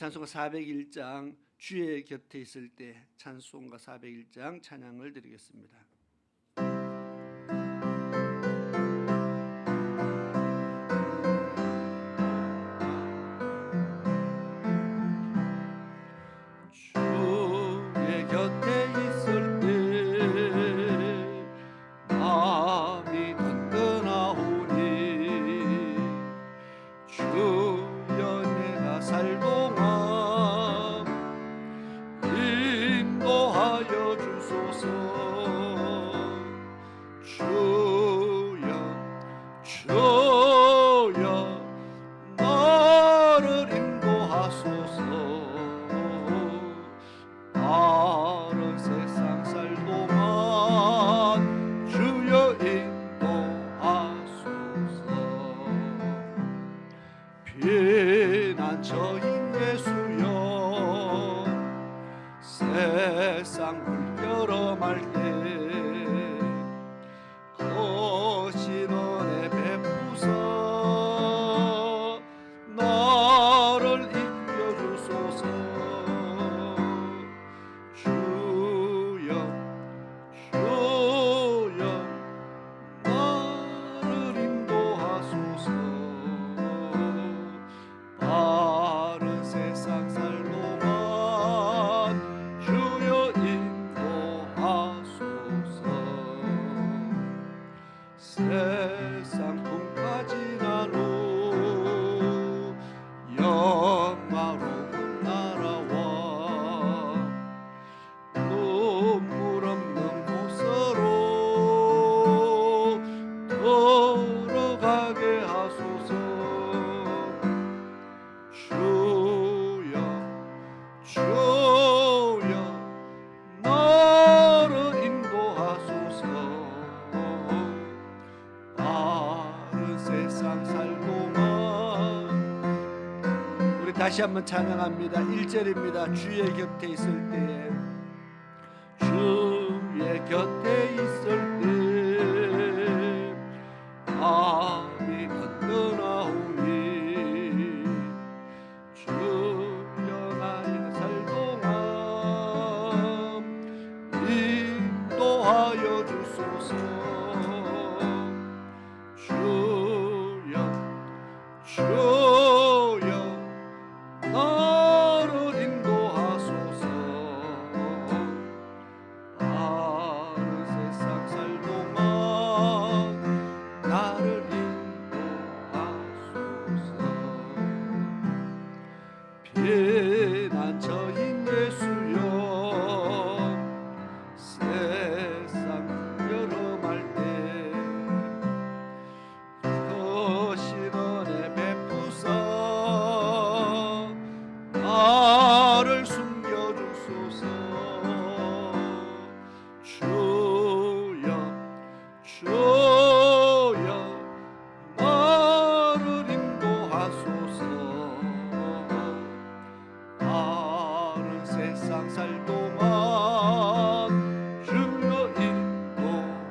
찬송가 401장 주의 곁에 있을 때 찬송가 401장 찬양을 드리겠습니다. 주의 곁에 있을 때 마음이 든든하오니 주여 내가 살 동안 인도하여 주소서. 주여 나를 인도하소서. 바른 세상 살 동안 주여 인도하소서. 피난처인 예수여 세상 물결어말 때 거신 은혜 베푸사 나를 이끌어주소서. 주여 나를 인도하소서. 바른 세상 살 동안 주여 인도하소서. 세상 풍파 지난 후 영화로운 나라와 눈물 없는 곳으로 돌아가게 하소서. 주여 나를 인도하소서. 바른 세상 살 동안. 우리 다시 한번 찬양합니다. 1절입니다. 주의 곁에 있을 때 주의 곁에 있을 때 마음이 든든하오니 주여 나의 살 동안 인도하여 주소서. 주여 나를 인도하소서. 바른 세상 살 동안 나를 인도하소서. 피난처인 예수여 세상 여름할 때 거신 은혜 베푸사 나를 숨겨주소서. 주여 나를 인도하소서. 바른 세상 살 동안 주여 인도하소서.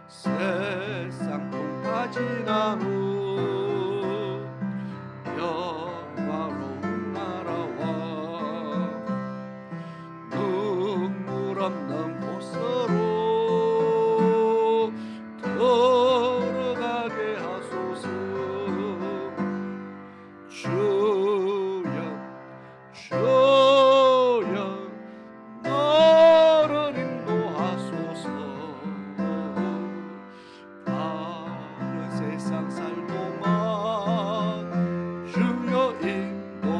세상 풍파 지난 후 영화로운 나라와 눈물 없는 곳으로 돌아가게 하소서. 주여 나를 인도하소서. 바른 세상 살 동안 주여 인도하소서.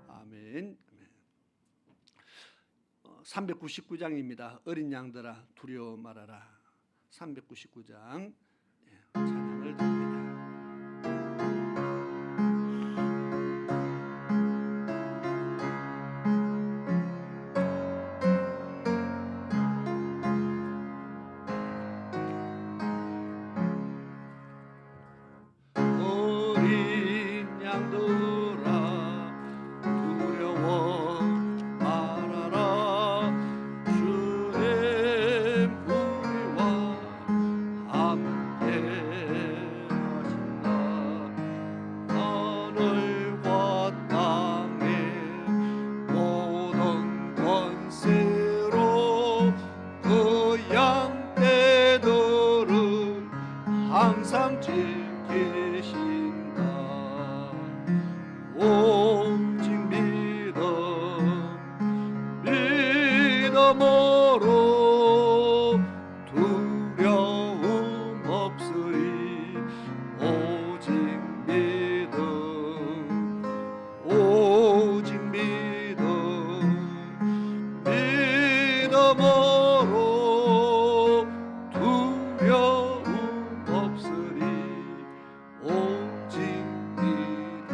아멘. 399장입니다. 어린 양들아 두려워 말아라. 399장 찬양을 드립니다. 어린 양들아 두려워 말아라. 양떼들을 항상 지키신다. 오직 믿음으로 두려움 없으리. 오직 믿음으로 두려움 없으리. 오직 믿음.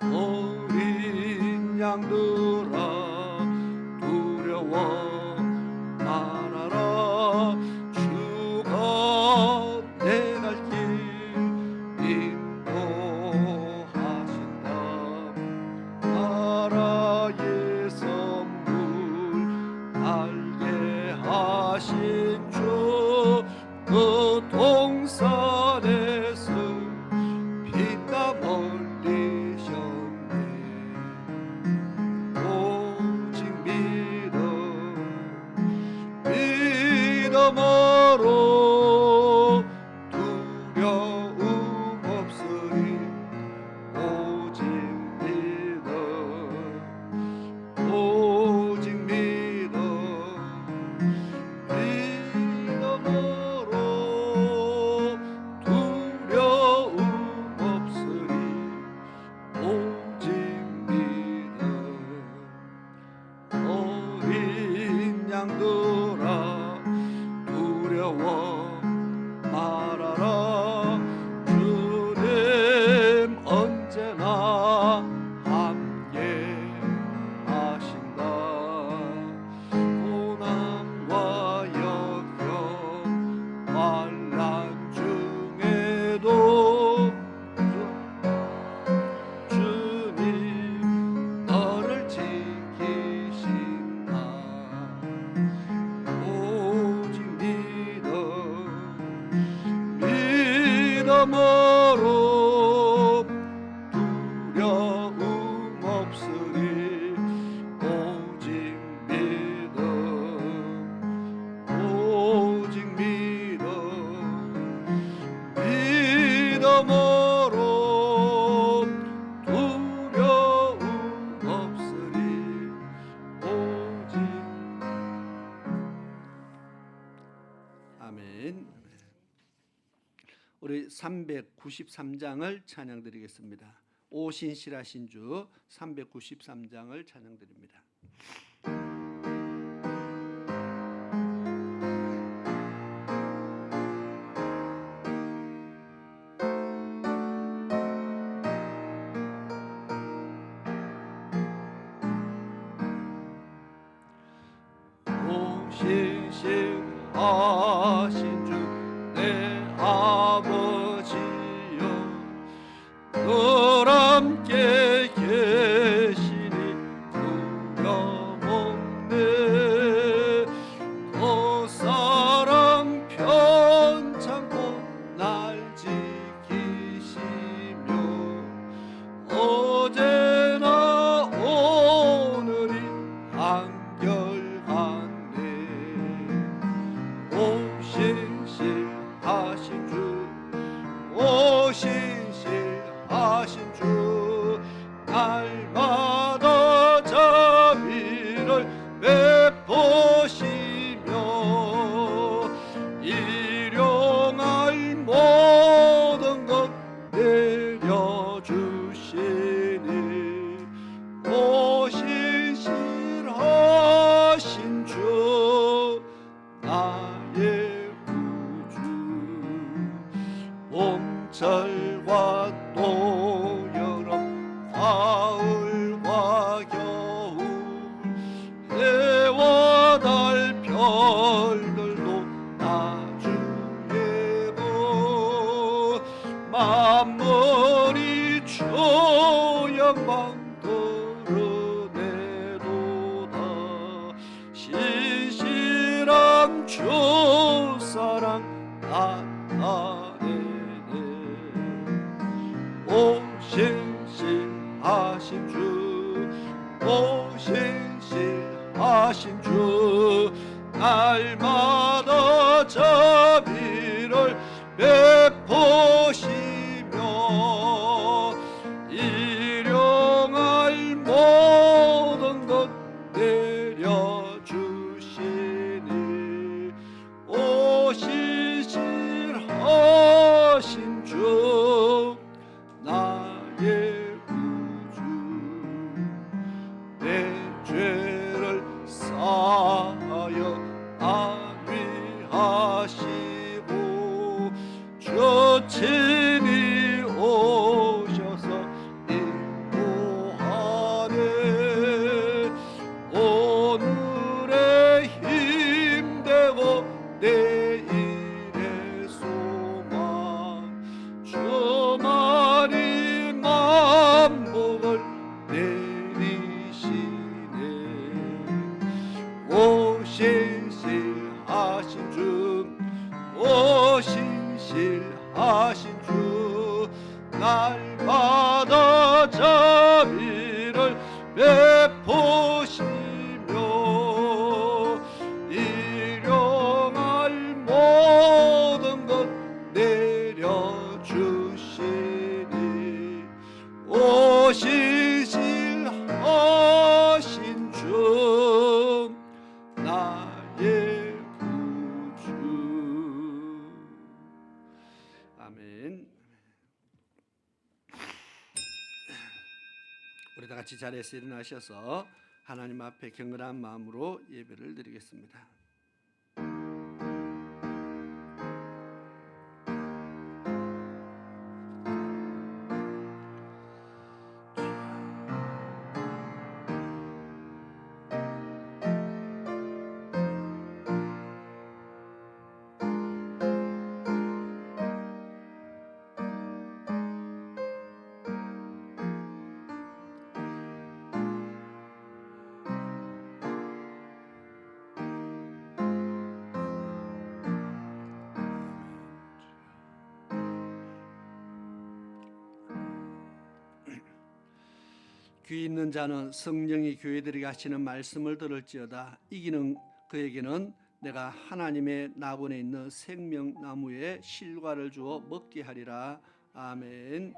어린 양들아 두려워 말아라. 주가 내 갈 길 인도하신다. 나라의 선물 알게 하신 주 그 동산에서 피땀 흘리셨네. 오직 믿음으로 두려움 없으리. 오직 믿음으로 두려움 없으리. 오직 믿음. 어린 양들아 두려워 말아라. 주님 언제나 함께 하신다. 고난과 역경 환난 중에도 주님 너를 지키신다. 오직 믿음으로 두려움 없으리. 오직 믿음으로 두려움 없으리. 오직. 아멘. 우리 393장을 찬양드리겠습니다. 오신실하신 주 393장을 찬양드립니다. 오신실하신 주 내 아버지여 늘 함께 계시니 두려움없네. 그 사랑 편찮고 날 지키시며 어제나 오늘이 한결같네. 오신실하신 주 오신실하신 주 날마다 자비를 베푸시며 일용할 모든 것 내려주시니 오신실하신 주 나의 구주. 봄철과 또 여름 가을과 겨울 해와 달 별들도 나주예고 만물이 주영광 드러내도다. 신실한 주 사랑 나타내네. 오신실하신 주 오신실하신 주 날마다 자비를 베푸시며 일용할 모든 것 내려주시니 오시실하신 주 나의 구주 내 죄를 사하여 안위하시고 주 친히 오셔서 인도하네 오늘의 힘되고 내일의 소망 주만이 만복을 내리시네 오신실하신 주 오신실하신 주 날마다 자비를 베푸시며 일용할 모든 것 내려주시니 오신실하신 주 나의 구주. 아멘. 우리 다 같이 자리에서 일어나셔서 하나님 앞에 경건한 마음으로 예배를 드리겠습니다. 귀 있는 자는 성령이 교회들에게 하시는 말씀을 들을지어다. 이기는 그에게는 내가 하나님의 나본에 있는 생명나무에 실과를 주어 먹게 하리라. 아멘.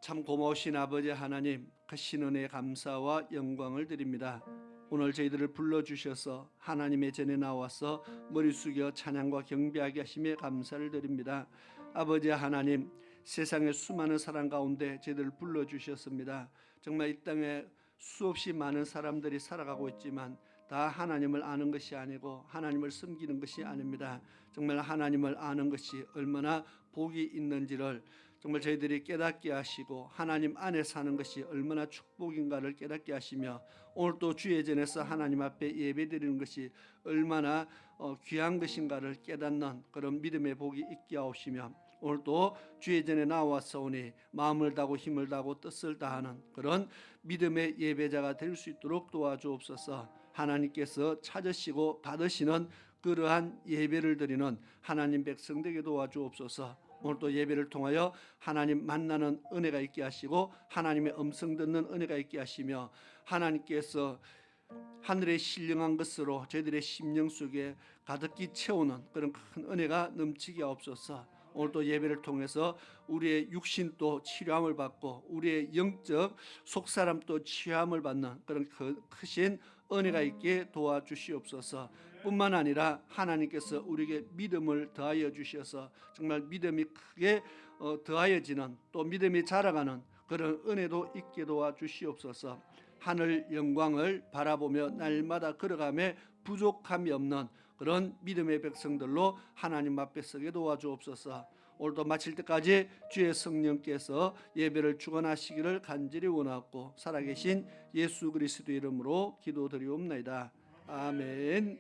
참 고마우신 아버지 하나님, 크신 은혜에 감사와 영광을 드립니다. 오늘 저희들을 불러주셔서 하나님의 전에 나와서 머리 숙여 찬양과 경배하게 하심에 감사를 드립니다. 아버지 하나님, 세상의 수많은 사람 가운데 저희들을 불러주셨습니다. 정말 이 땅에 수없이 많은 사람들이 살아가고 있지만 다 하나님을 아는 것이 아니고 하나님을 섬기는 것이 아닙니다. 정말 하나님을 아는 것이 얼마나 복이 있는지를 정말 저희들이 깨닫게 하시고 하나님 안에 사는 것이 얼마나 축복인가를 깨닫게 하시며 오늘 또 주의 전에서 하나님 앞에 예배드리는 것이 얼마나 귀한 것인가를 깨닫는 그런 믿음의 복이 있게 하옵시며 오늘도 주의 전에 나와서오니 마음을 다하고 힘을 다하고 뜻을 다하는 그런 믿음의 예배자가 될 수 있도록 도와주옵소서. 하나님께서 찾으시고 받으시는 그러한 예배를 드리는 하나님 백성 되게 도와주옵소서. 오늘도 예배를 통하여 하나님 만나는 은혜가 있게 하시고 하나님의 음성 듣는 은혜가 있게 하시며 하나님께서 하늘의 신령한 것으로 저희들의 심령 속에 가득히 채우는 그런 큰 은혜가 넘치게 하옵소서. 오늘도 예배를 통해서 우리의 육신도 치료함을 받고 우리의 영적 속사람도 치유함을 받는 그런 크신 은혜가 있게 도와주시옵소서. 뿐만 아니라 하나님께서 우리에게 믿음을 더하여 주셔서 정말 믿음이 크게 더하여지는 또 믿음이 자라가는 그런 은혜도 있게 도와주시옵소서. 하늘 영광을 바라보며 날마다 걸어가며 부족함이 없는 그런 믿음의 백성들로 하나님 앞에 서게 도와주옵소서. 오늘도 마칠 때까지 주의 성령께서 예배를 주관하시기를 간절히 원하고 살아계신 예수 그리스도 이름으로 기도드리옵나이다. 아멘.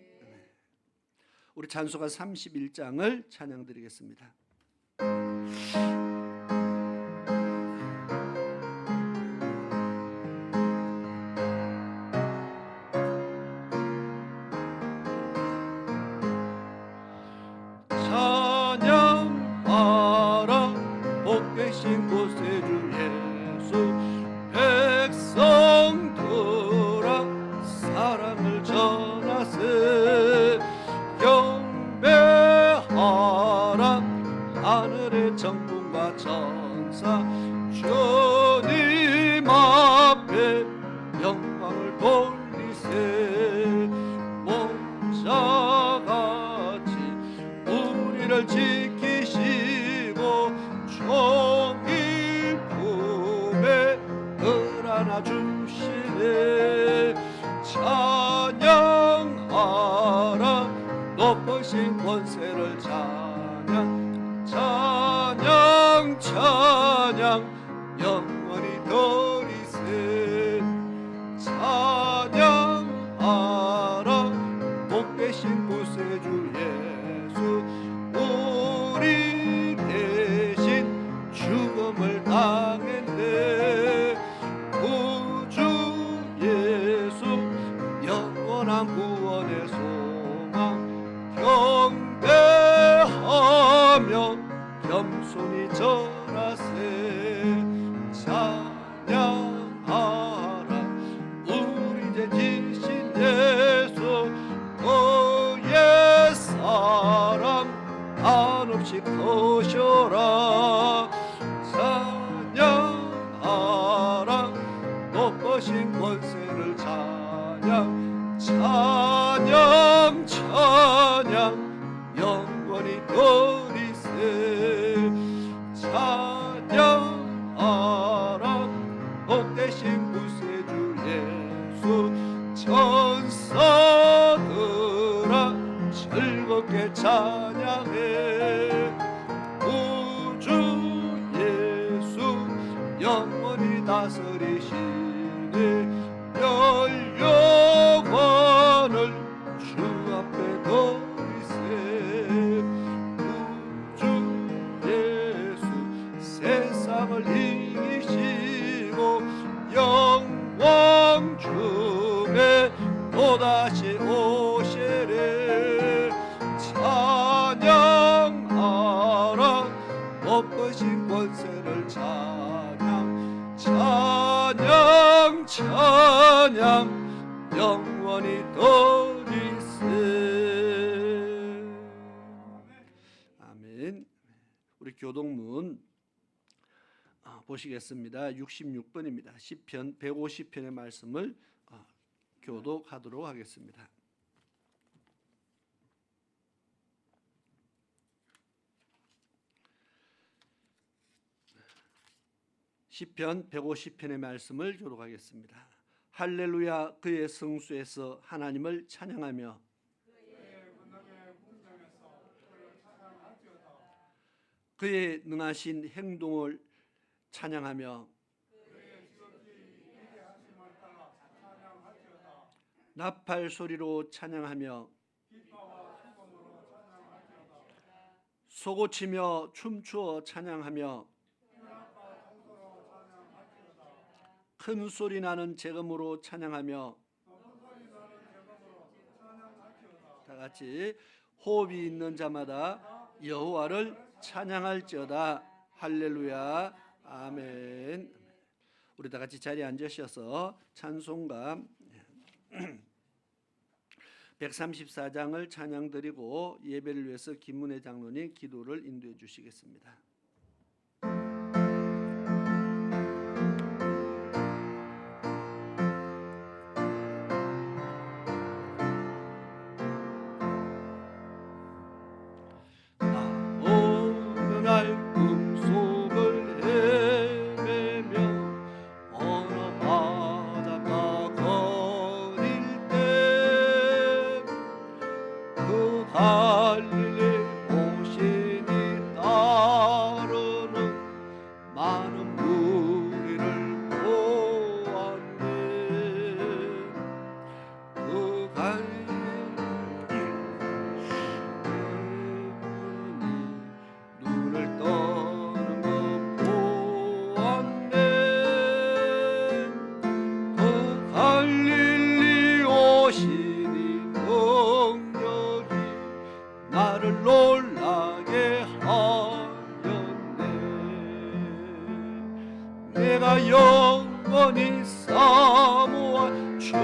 우리 찬송가 31장을 찬양드리겠습니다. 찬양하라 복되신 곳에 주 예수 백성들아 사랑을 전하세 나를 지키시고 종일 품에 끌어안아 주시네. 찬양하라 높으신 권세를 찬양 찬양 찬양 영원히 드리세. 찬양하라 복되신 구세주 예수 우리 대신 죽음을 당했네. 구주 예수 영원한 구원의 소망 경배하며 겸손히 절하세. 찬양하라 우리 죄 지신 예수 그의 사랑 한없이 크셔라. 찬양하라 높으신 권세를 찬양 찬양 찬양 영원히 드리세. 찬양하라 복되신 구세주 예수 천사들아 즐겁게 찬양해. 구주 예수 영원히 다스리시네. 영원을 주 앞에 드리세. 구주 예수 세상을 이기시고 영광 중에 또다시 오시래. 찬양하라 높으신 권세를 찬양 찬양 찬양 영원히 드리세. 아멘. 우리 교동문 보시겠습니다. 66번입니다. 시편 150편의 말씀을 교독하도록 하겠습니다. 시편 150편의 말씀을 교독하겠습니다. 할렐루야 그의 성수에서 하나님을 찬양하며 그의 능하신 행동을 찬양하며 나팔 소리로 찬양하며 소고치며 춤추어 찬양하며 큰 소리 나는 재금으로 찬양하며 다 같이 호흡이 있는 자마다 여호와를 찬양할지어다. 할렐루야 아멘. 우리 다 같이 자리에 앉으셔서 찬송가 134장을 찬양드리고 예배를 위해서 김문혜 장로님 기도를 인도해 주시겠습니다. 내가 영원히 사모한 주님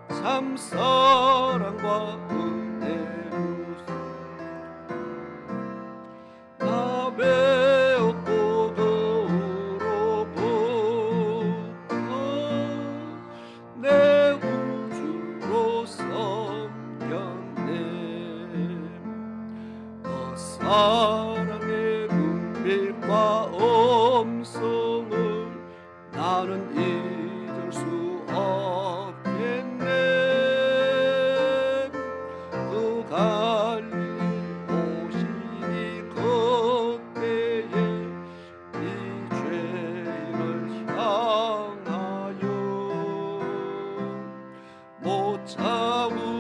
참 사랑과 은혜로서 나 배웠고 그로부터 내 구주로 섬겼네. 사랑의 눈빛과 음성을 나는 잊을 수 없겠네. 그 갈릴리 오시니 그때에 이 죄인을 향하여 못 잡은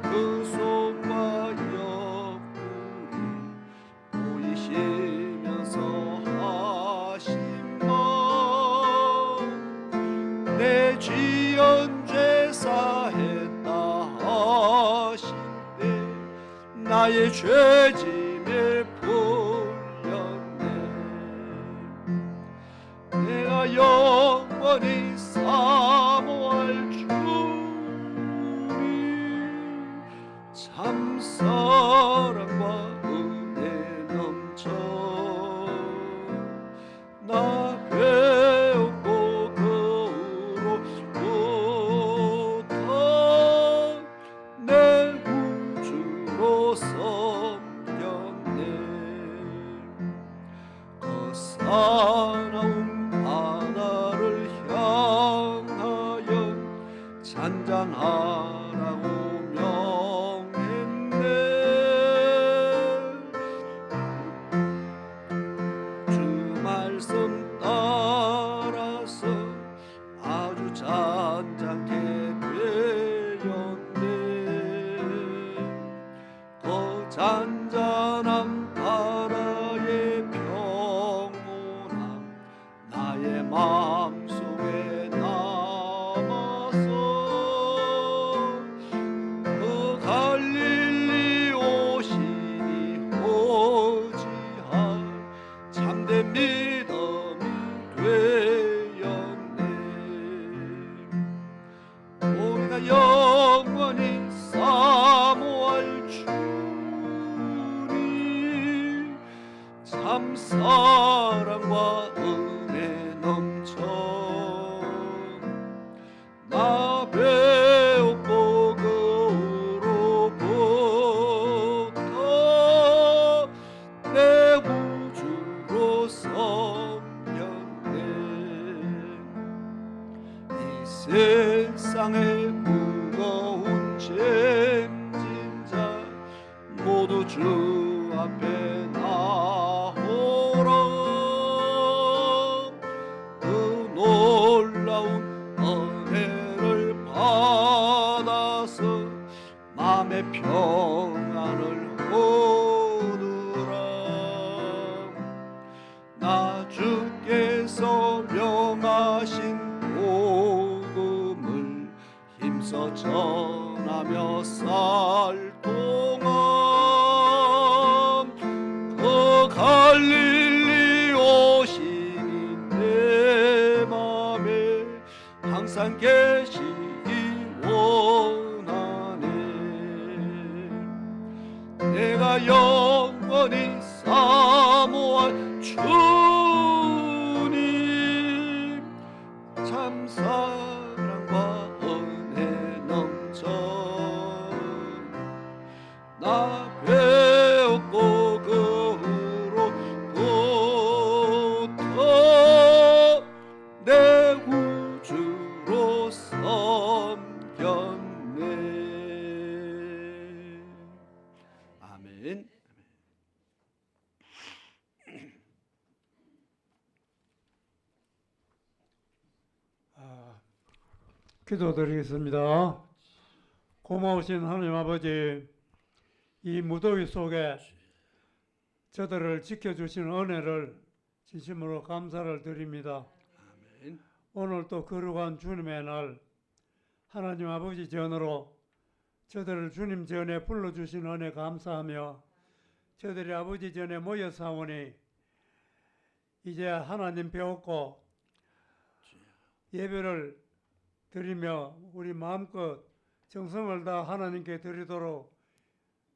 그 손과 옆구리 보이시면서 하신 말, 내 지은 죄 사했다 하실 때 나의 죄짐에 풀렸네. 내가 영원히 사모할 주님, 참 사랑과 은혜 넘쳐 나 배웠고 그로부터 내 구주로 섬겼네. 그 사나운 바다를 향하여 잔잔하라고 명했네. 주 말씀 따라서 아주 잔잔케 되었네. 그 잔잔한 바다의 평온함 나의 마음속에 남아서 그 갈릴리 오시니 오지할 참된 믿음이 되었네. 우리가 영원히 사모할 주님, 참 사랑과 은혜 넘쳐 나 배웠고 그로부터 내 구주로 섬겼네. 이 세상의 무거운 짐진 자 모두 주 앞에 나오라. 그 놀라운 은혜를 받아서 마음의 평안을 얻으라. 나 주께서 명하신 복음을 힘써 전하며 살 동안 그 갈릴리 오시니 내 맘에 항상 계시기 원하네. 내가 영원히 사모할 주님, 참 사랑과 은혜 넘쳐 나 배웠고 그로부터 내 구주로 섬겼네. 아멘. 기도드리겠습니다. 고마우신 하나님 아버지, 이 무더위 속에 저들을 지켜주신 은혜를 진심으로 감사를 드립니다. 아멘. 오늘 또 거룩한 주님의 날, 하나님 아버지 전으로 저들을 주님 전에 불러주신 은혜 감사하며 저들이 아버지 전에 모여 사오니 이제 하나님 배웠고 예배를 드리며 우리 마음껏 정성을 다 하나님께 드리도록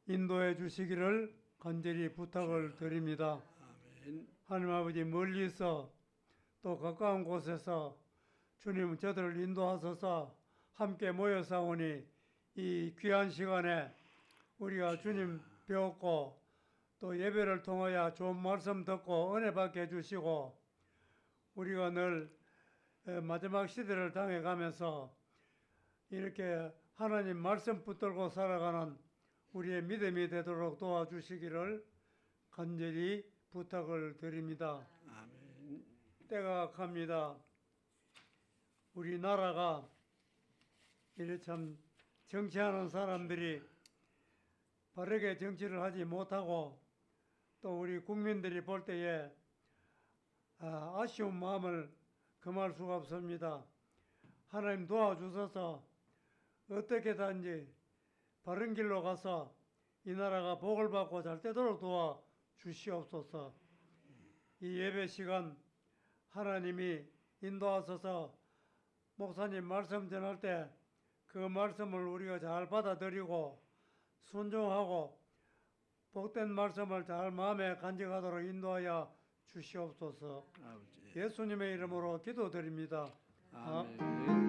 인도해 주시기를 간절히 부탁을 드립니다. 아멘. 하나님 아버지, 멀리서 또 가까운 곳에서 주님 저들을 인도하소서. 함께 모여 싸우니 이 귀한 시간에 우리가 주님 배웠고 또 예배를 통하여 좋은 말씀 듣고 은혜 받게 해주시고 우리가 늘 마지막 시대를 당해가면서 이렇게 하나님 말씀 붙들고 살아가는 우리의 믿음이 되도록 도와주시기를 간절히 부탁을 드립니다. 아멘. 때가 갑니다. 우리나라가 이래 참 정치하는 사람들이 바르게 정치를 하지 못하고 또 우리 국민들이 볼 때에 아쉬운 마음을 금할 수가 없습니다. 하나님 도와주셔서 어떻게든지 바른 길로 가서 이 나라가 복을 받고 잘 되도록 도와주시옵소서. 이 예배 시간 하나님이 인도하셔서 목사님 말씀 전할 때 그 말씀을 우리가 잘 받아들이고 순종하고 복된 말씀을 잘 마음에 간직하도록 인도하여 주시옵소서. 아버지. 예수님의 이름으로 기도드립니다. 아멘.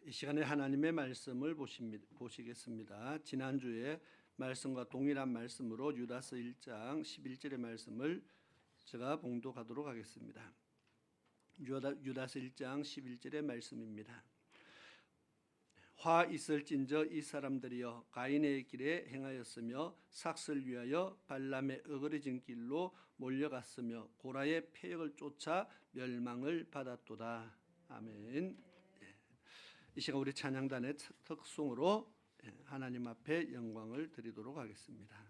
이 시간에 하나님의 말씀을 보시겠습니다. 지난주에 말씀과 동일한 말씀으로 유다서 1장 11절의 말씀을 제가 봉독하도록 하겠습니다. 유다서 1장 11절의 말씀입니다. 화 있을진저 이 사람들이여 가인의 길에 행하였으며 삭슬 위하여 발람의 어그러진 길로 몰려갔으며 고라의 패역을 쫓아 멸망을 받았도다. 아멘. 이 시간 우리 찬양단의 특송으로 하나님 앞에 영광을 드리도록 하겠습니다.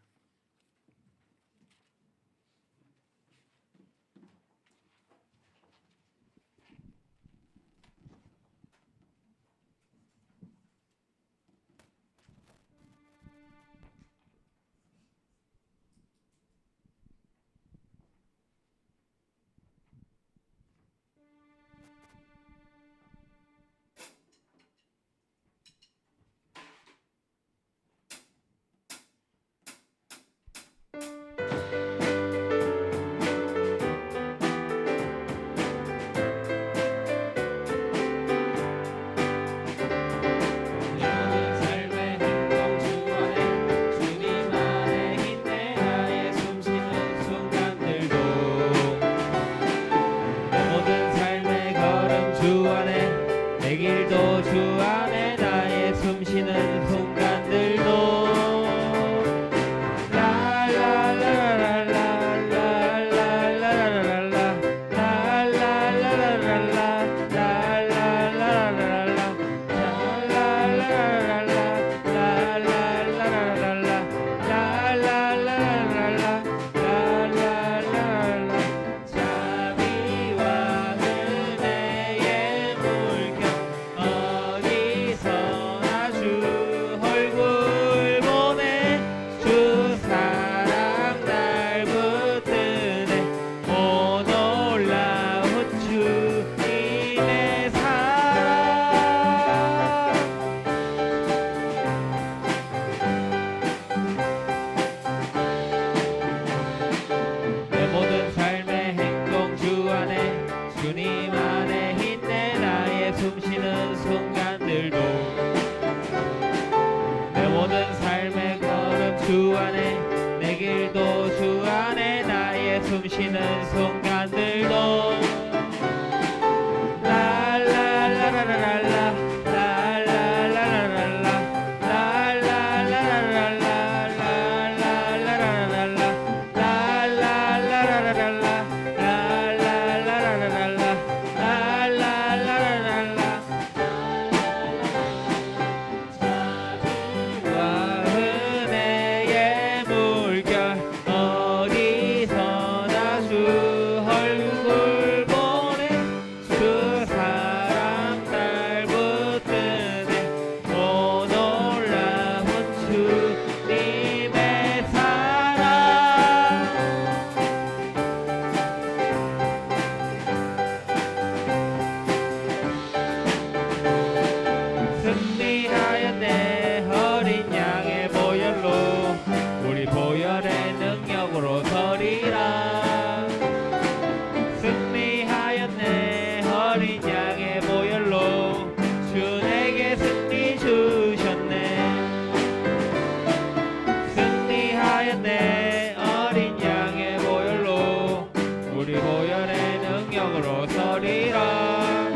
버리라.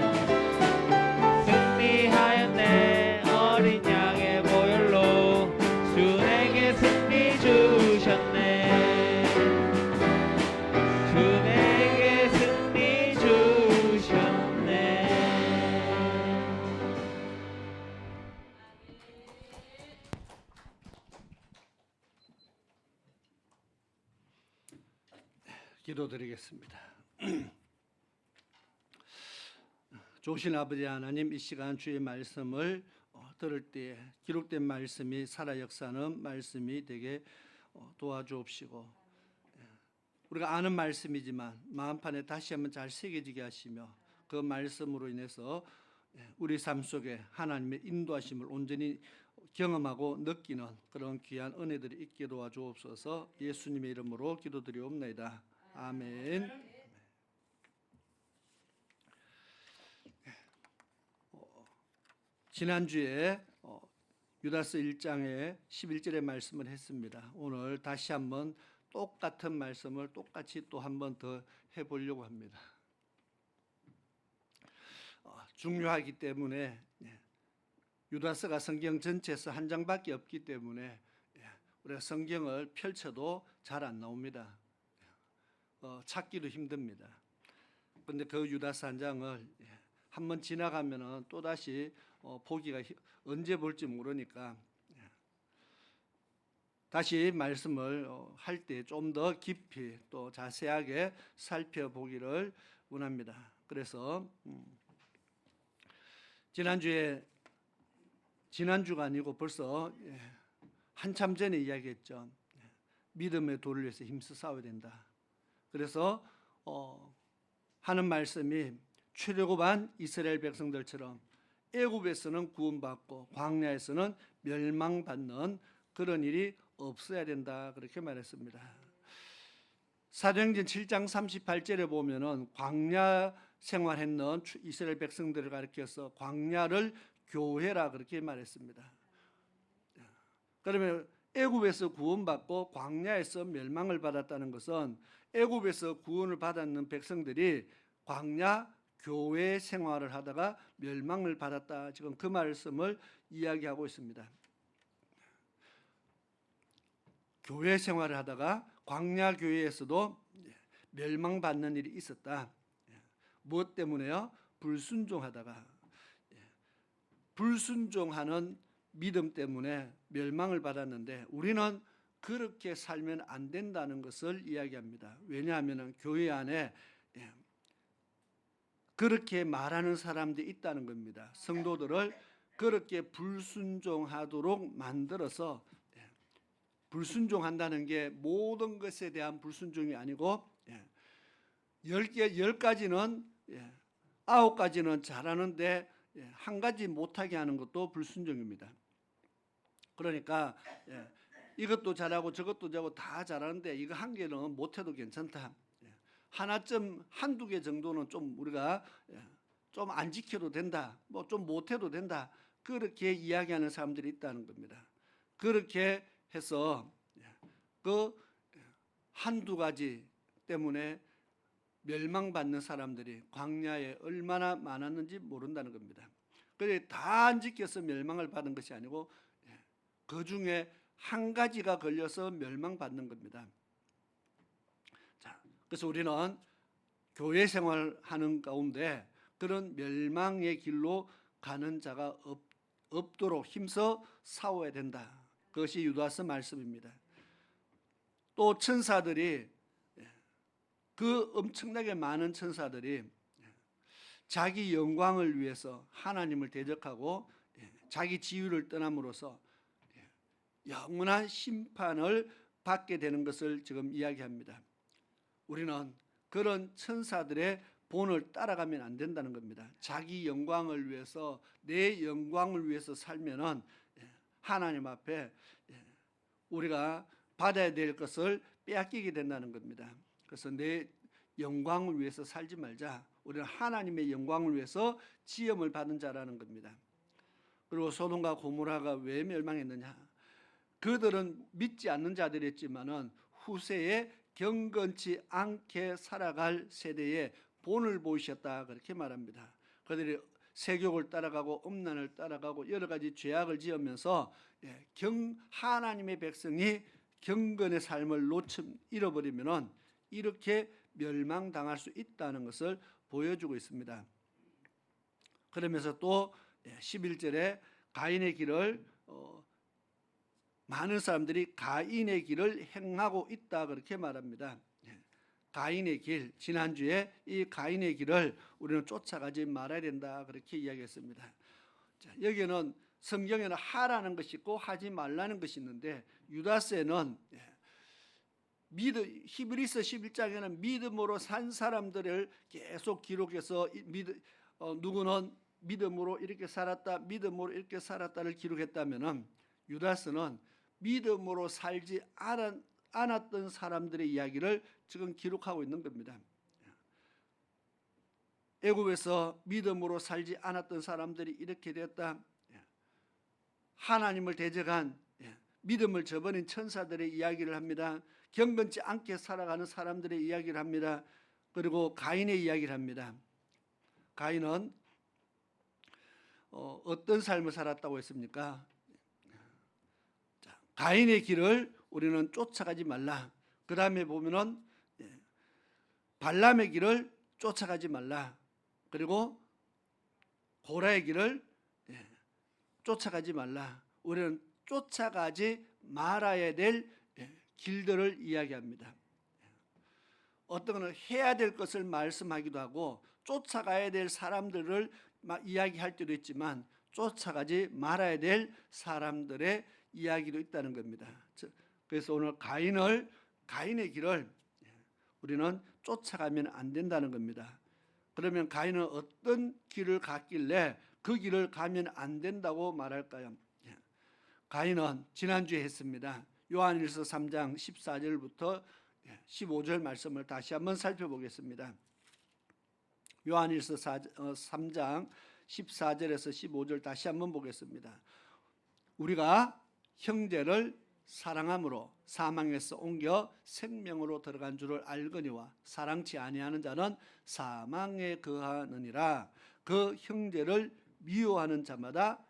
승리하였네 어린 양의 보혈로 주 내게 승리 주셨네. 주 내게 승리 주셨네. 기도드리겠습니다. 좋으신 아버지 하나님, 이 시간 주의 말씀을 들을 때에 기록된 말씀이 살아 역사하는 말씀이 되게 도와주옵시고, 우리가 아는 말씀이지만 마음판에 다시 한번 잘 새겨지게 하시며 그 말씀으로 인해서 우리 삶 속에 하나님의 인도하심을 온전히 경험하고 느끼는 그런 귀한 은혜들이 있게 도와주옵소서. 예수님의 이름으로 기도드리옵나이다. 아멘. 지난주에 유다서 1장의 11절의 말씀을 했습니다. 오늘 다시 한번 똑같은 말씀을 똑같이 또 한 번 더 해보려고 합니다. 중요하기 때문에, 유다서가 성경 전체에서 한 장밖에 없기 때문에 우리가 성경을 펼쳐도 잘 안 나옵니다. 찾기도 힘듭니다. 그런데 그 유다서 한 장을 한번 지나가면은 또 다시 보기가 언제 볼지 모르니까 다시 말씀을 할 때 좀 더 깊이 또 자세하게 살펴보기를 원합니다. 그래서 지난주가 아니고 벌써 한참 전에 이야기했죠. 믿음의 도를 위해서 힘써 싸워야 된다. 그래서 하는 말씀이 출애굽한 이스라엘 백성들처럼 애굽에서는 구원받고 광야에서는 멸망받는 그런 일이 없어야 된다, 그렇게 말했습니다. 사도행전 7장 38절에 보면은 광야 생활했는 이스라엘 백성들을 가리켜서 광야를 교회라 그렇게 말했습니다. 그러면 애굽에서 구원받고 광야에서 멸망을 받았다는 것은 애굽에서 구원을 받았는 백성들이 광야 교회 생활을 하다가 멸망을 받았다, 지금 그 말씀을 이야기하고 있습니다. 교회 생활을 하다가 광야 교회에서도 멸망받는 일이 있었다. 무엇 때문에요? 불순종하다가, 불순종하는 믿음 때문에 멸망을 받았는데 우리는 그렇게 살면 안 된다는 것을 이야기합니다. 왜냐하면 교회 안에 그렇게 말하는 사람들이 있다는 겁니다. 성도들을 그렇게 불순종하도록 만들어서, 불순종한다는 게 모든 것에 대한 불순종이 아니고 10가지는 9가지는 잘하는데 한 가지 못하게 하는 것도 불순종입니다. 그러니까 이것도 잘하고 저것도 잘하고 다 잘하는데 이거 한 개는 못해도 괜찮다. 하나쯤 한두 개 정도는 좀 우리가 좀 안 지켜도 된다, 뭐 좀 못해도 된다, 그렇게 이야기하는 사람들이 있다는 겁니다. 그렇게 해서 그 한두 가지 때문에 멸망받는 사람들이 광야에 얼마나 많았는지 모른다는 겁니다. 그래 다 안 지켜서 멸망을 받은 것이 아니고 그 중에 한 가지가 걸려서 멸망받는 겁니다. 자, 그래서 우리는 교회 생활하는 가운데 그런 멸망의 길로 가는 자가 없도록 힘써 싸워야 된다. 그것이 유다서 말씀입니다. 또 천사들이, 그 엄청나게 많은 천사들이 자기 영광을 위해서 하나님을 대적하고 자기 지위를 떠남으로써 영원한 심판을 받게 되는 것을 지금 이야기합니다. 우리는 그런 천사들의 본을 따라가면 안 된다는 겁니다. 자기 영광을 위해서, 내 영광을 위해서 살면은 하나님 앞에 우리가 받아야 될 것을 빼앗기게 된다는 겁니다. 그래서 내 영광을 위해서 살지 말자. 우리는 하나님의 영광을 위해서 지음을 받은 자라는 겁니다. 그리고 소돔과 고모라가 왜 멸망했느냐? 그들은 믿지 않는 자들이었지만은 후세에 경건치 않게 살아갈 세대에 본을 보이셨다 그렇게 말합니다. 그들이 세욕을 따라가고 음란을 따라가고 여러 가지 죄악을 지으면서 하나님의 백성이 경건의 삶을 잃어버리면은 이렇게 멸망당할 수 있다는 것을 보여주고 있습니다. 그러면서 또 11절에 가인의 길을 많은 사람들이 가인의 길을 행하고 있다 그렇게 말합니다. 가인의 길, 지난주에 이 가인의 길을 우리는 쫓아가지 말아야 된다 그렇게 이야기했습니다. 자, 여기는 성경에는 하라는 것이 있고 하지 말라는 것이 있는데 유다서에는 히브리서 11장에는 믿음으로 산 사람들을 계속 기록해서 누구는 믿음으로 이렇게 살았다, 믿음으로 이렇게 살았다를 기록했다면은 유다서는 믿음으로 살지 않았던 사람들의 이야기를 지금 기록하고 있는 겁니다. 애굽에서 믿음으로 살지 않았던 사람들이 이렇게 됐다. 하나님을 대적한 믿음을 저버린 천사들의 이야기를 합니다. 경건치 않게 살아가는 사람들의 이야기를 합니다. 그리고 가인의 이야기를 합니다. 가인은 어떤 삶을 살았다고 했습니까? 자, 가인의 길을 우리는 쫓아가지 말라. 그 다음에 보면은 발람의 길을 쫓아가지 말라. 그리고 고라의 길을 쫓아가지 말라. 우리는 쫓아가지 말아야 될 길들을 이야기합니다. 어떤 것은 해야 될 것을 말씀하기도 하고 쫓아가야 될 사람들을 이야기할 때도 있지만 쫓아가지 말아야 될 사람들의 이야기도 있다는 겁니다. 그래서 오늘 가인의 길을 우리는 쫓아가면 안 된다는 겁니다. 그러면 가인은 어떤 길을 갔길래 그 길을 가면 안 된다고 말할까요? 가인은 지난주에 했습니다. 요한일서 3장 14절부터 15절 말씀을 다시 한번 살펴보겠습니다. 요한일서 3장 14절에서 15절 다시 한번 보겠습니다. 우리가 형제를 사랑함으로 사망에서 옮겨 생명으로 들어간 줄을 알거니와 사랑치 아니하는 자는 사망에 거하느니라. 그 형제를 미워하는 자마다